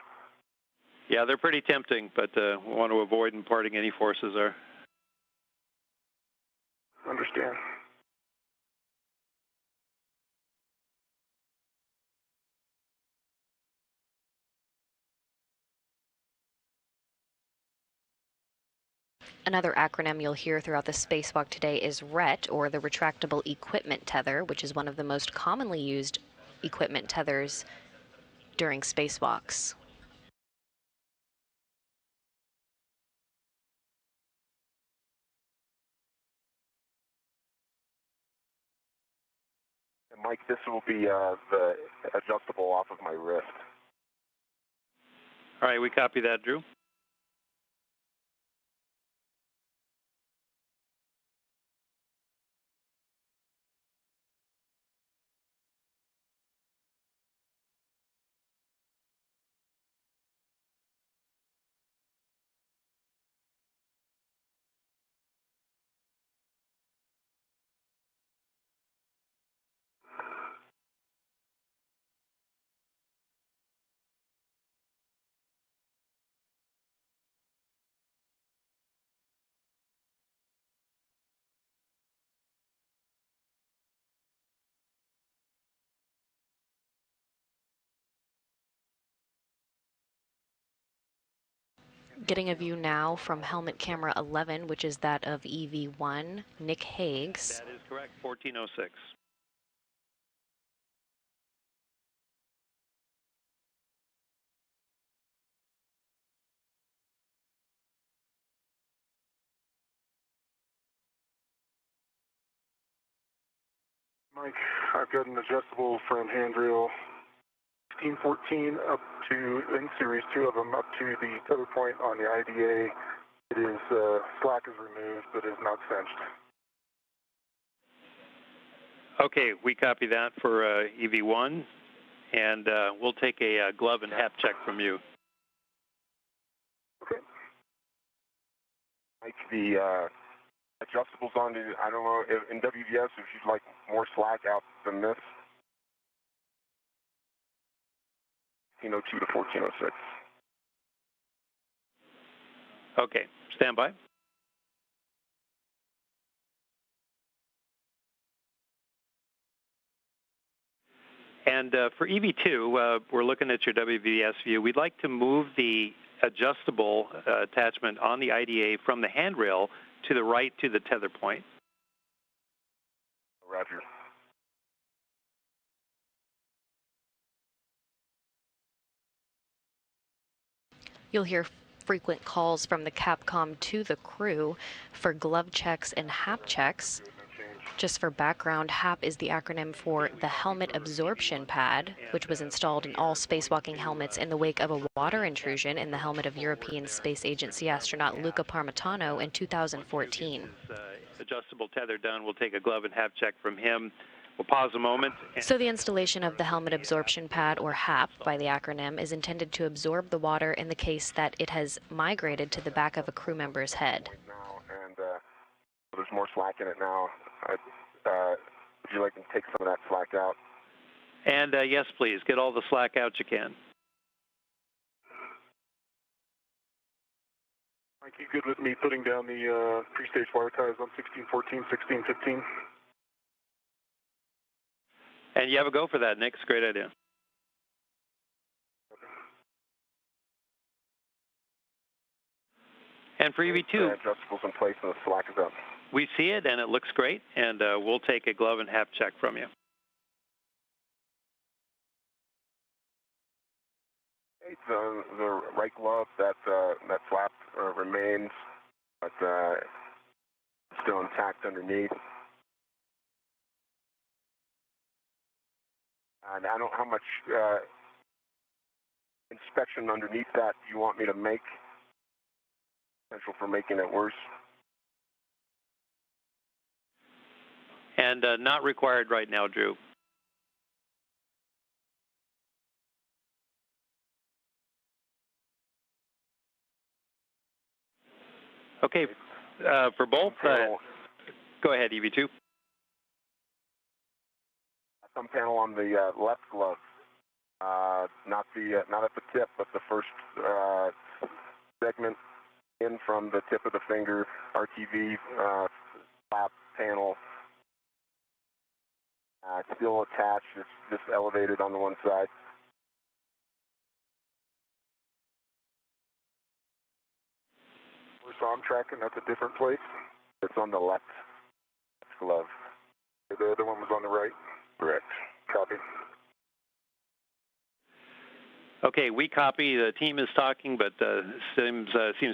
Yeah, they're pretty tempting, but we want to avoid imparting any forces there. Understand. Another acronym you'll hear throughout the spacewalk today is RET, or the Retractable Equipment Tether, which is one of the most commonly used equipment tethers during spacewalks. And Mike, this will be the adjustable off of my wrist. All right, we copy that, Drew. Getting a view now from helmet camera 11, which is that of EV1, Nick Hague's. That is correct, 1406. Mike, I've got an adjustable from handrail 1614 up to, in series 2 of them, up to the tether point on the IDA. It is, slack is removed, but is not cinched. Okay, we copy that for EV1, and we'll take a glove and hap check from you. Okay. Mike, the adjustables on the, I don't know, if, in WVS, if you'd like more slack out than this. 1402 to 1406. Okay, stand by. And for EV2, we're looking at your WVS view. We'd like to move the adjustable attachment on the IDA from the handrail to the right to the tether point. Roger. You'll hear frequent calls from the Capcom to the crew for glove checks and HAP checks. Just for background, HAP is the acronym for the Helmet Absorption Pad, which was installed in all spacewalking helmets in the wake of a water intrusion in the helmet of European Space Agency astronaut Luca Parmitano in 2014. Adjustable tether done. We'll take a glove and HAP check from him. We'll pause a moment. So the installation of the Helmet Absorption Pad, or HAP by the acronym, is intended to absorb the water in the case that it has migrated to the back of a crew member's head. And there's more slack in it now. Would you like to take some of that slack out? And yes, please, get all the slack out you can. Mike, you good with me putting down the pre-stage wire ties on 1614, 1615? And you have a go for that, Nick. It's a great idea. And for EV2, adjustables in place and the slack is up. We see it and it looks great, and we'll take a glove and HAP check from you. Okay, the right glove, that flap remains, but still intact underneath. And I don't know how much inspection underneath that you want me to make. Potential for making it worse. And not required right now, Drew. Okay, for both, go ahead, EV2. Thumb panel on the left glove, not at the tip, but the first segment in from the tip of the finger, RTV flap panel. It's still attached, it's just elevated on the one side. So I'm tracking, that's a different place. It's on the left glove. The other one was on the right? Correct. Copy. Okay, we copy. The team is talking, but seems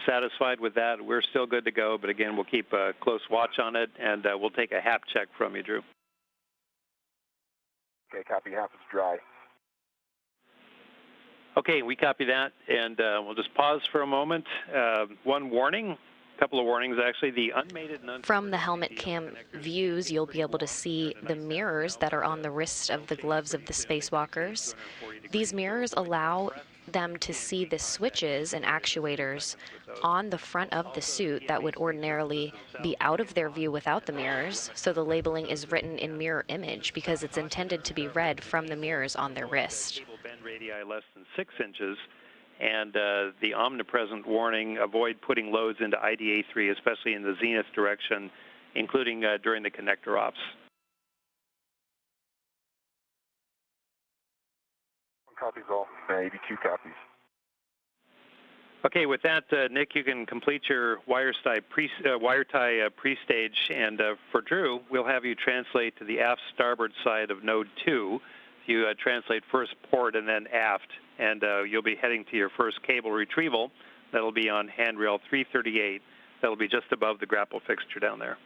satisfied with that. We're still good to go, but again, we'll keep a close watch on it, and we'll take a HAP check from you, Drew. Okay, copy. HAP is dry. Okay, we copy that, and we'll just pause for a moment. One warning, a couple of warnings actually. The unmated and From the helmet cam views, you'll be able to see the mirrors that are on the wrists of the gloves of the spacewalkers. These mirrors allow them to see the switches and actuators on the front of the suit that would ordinarily be out of their view without the mirrors, so the labeling is written in mirror image because it's intended to be read from the mirrors on their wrist. Bend radii less than 6 inches, and the omnipresent warning, avoid putting loads into IDA3, especially in the zenith direction, including during the connector ops. Copies all. 82 copies. Okay, with that, Nick, you can complete your wire tie pre-stage, and for Drew, we'll have you translate to the aft starboard side of node 2. You translate first port and then aft, and you'll be heading to your first cable retrieval. That'll be on handrail 338. That'll be just above the grapple fixture down there.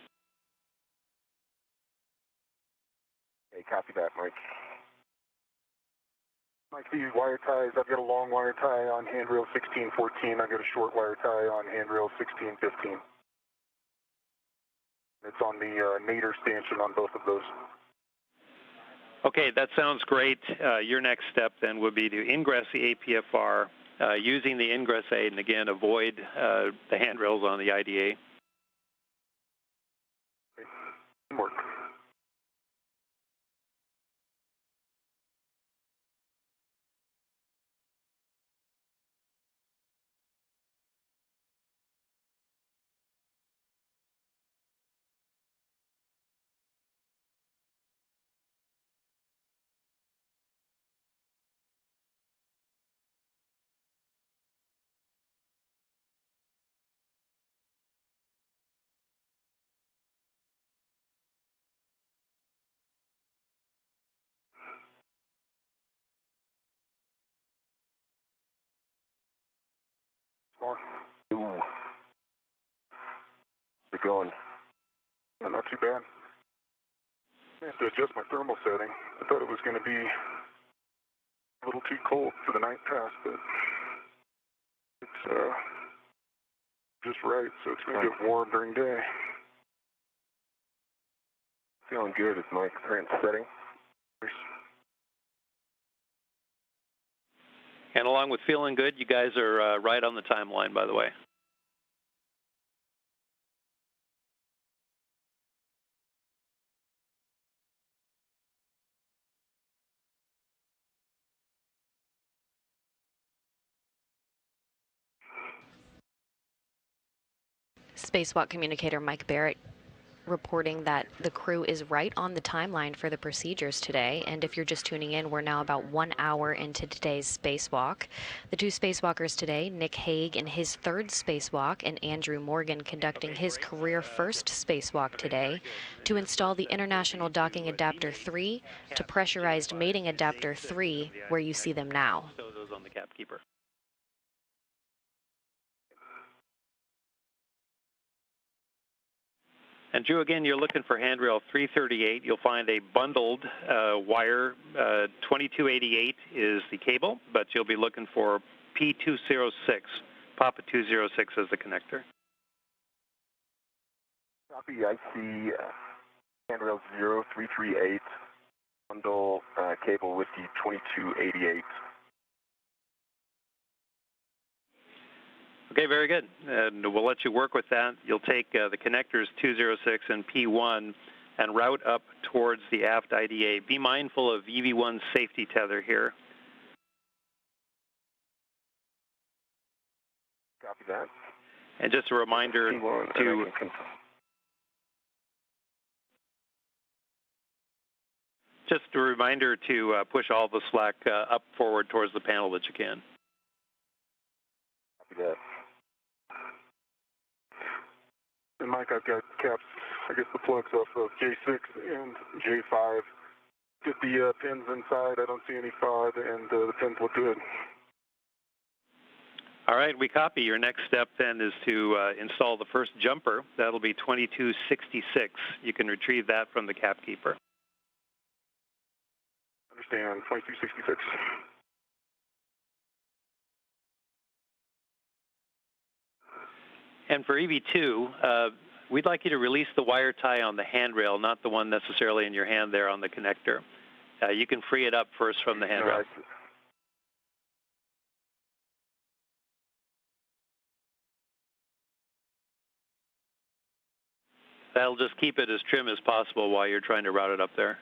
Okay, copy that, Mike. Mike, the wire ties, I've got a long wire tie on handrail 1614. I've got a short wire tie on handrail 1615. It's on the nadir stanchion on both of those. Okay, that sounds great. Your next step then would be to ingress the APFR using the ingress aid, and again, avoid the handrails on the IDA. Okay. Work. Ooh. How's it going? Not too bad. I have to adjust my thermal setting. I thought it was going to be a little too cold for the night pass, but it's just right, so it's going to get warm during day. Feeling good with my current setting. And along with feeling good, you guys are right on the timeline, by the way. Spacewalk communicator Mike Barrett reporting that the crew is right on the timeline for the procedures today. And if you're just tuning in, we're now about 1 hour into today's spacewalk. The two spacewalkers today, Nick Hague in his third spacewalk and Andrew Morgan conducting his career first spacewalk today to install the International Docking Adapter 3 to Pressurized Mating Adapter 3, where you see them now. Those on the capkeeper. And Drew, again, you're looking for handrail 338. You'll find a bundled wire. 2288 is the cable, but you'll be looking for P206, Papa 206 as the connector. Copy, I see handrail 0338, bundle cable with the 2288. Okay, very good. And we'll let you work with that. You'll take the connectors 206 and P1 and route up towards the aft IDA. Be mindful of EV1's safety tether here. Copy that. And just a reminder to push all the slack up forward towards the panel that you can. Copy that. And Mike, I've got caps, I guess the plugs off of J6 and J5. Get the pins inside. I don't see any FOD, and the pins look good. All right, we copy. Your next step then is to install the first jumper. That'll be 2266. You can retrieve that from the capkeeper. Understand, 2266. And for EV2, we'd like you to release the wire tie on the handrail, not the one necessarily in your hand there on the connector. You can free it up first from the handrail. Right. That'll just keep it as trim as possible while you're trying to route it up there.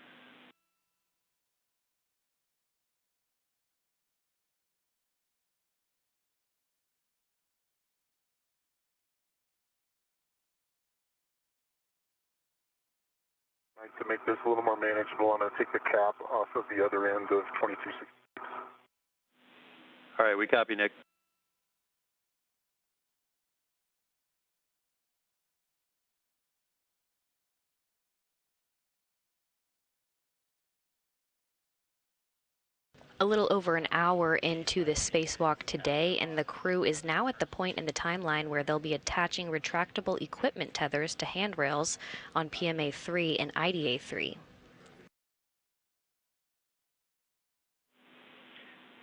To make this a little more manageable, I'm going to take the cap off of the other end of 2266. All right, we copy, Nick. A little over an hour into the spacewalk today, and the crew is now at the point in the timeline where they'll be attaching retractable equipment tethers to handrails on PMA 3 and IDA 3.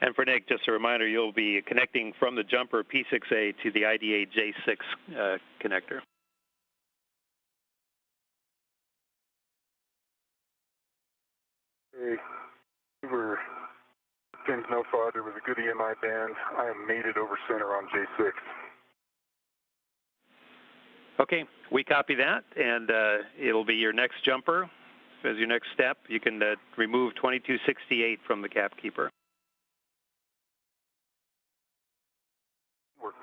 And for Nick, just a reminder, you'll be connecting from the jumper P6A to the IDA J6 connector. Hey, Uber. Pins no FOD, there was a good EMI band. I am mated over center on J6. Okay, we copy that, and it'll be your next jumper. As your next step, you can remove 2268 from the capkeeper. Work.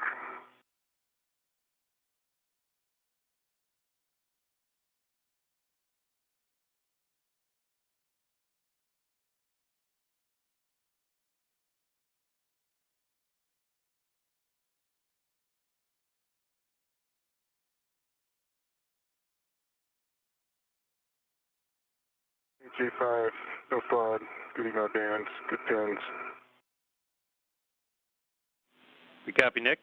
J5, no FOD, good EMI bands, good pins. We copy, Nick.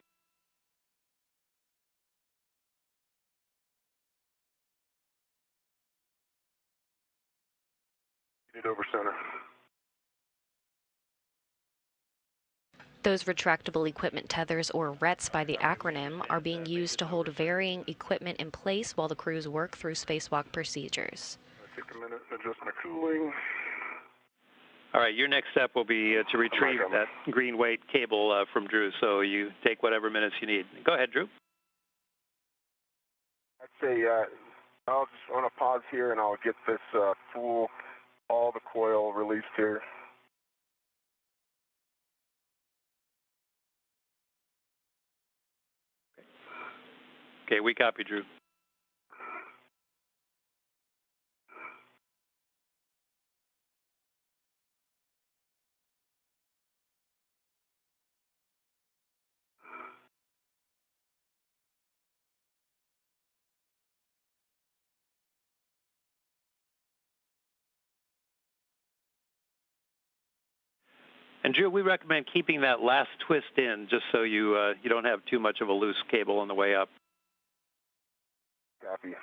Get over center. Those retractable equipment tethers, or RETs by the acronym, are being used to hold varying equipment in place while the crews work through spacewalk procedures. Take a minute, adjust my cooling. All right, your next step will be to retrieve that green weight cable from Drew, so you take whatever minutes you need. Go ahead, Drew. I'd say I'll just want to pause here and I'll get this all the coil released here. Okay, we copy, Drew. And Drew, we recommend keeping that last twist in just so you don't have too much of a loose cable on the way up. Copy.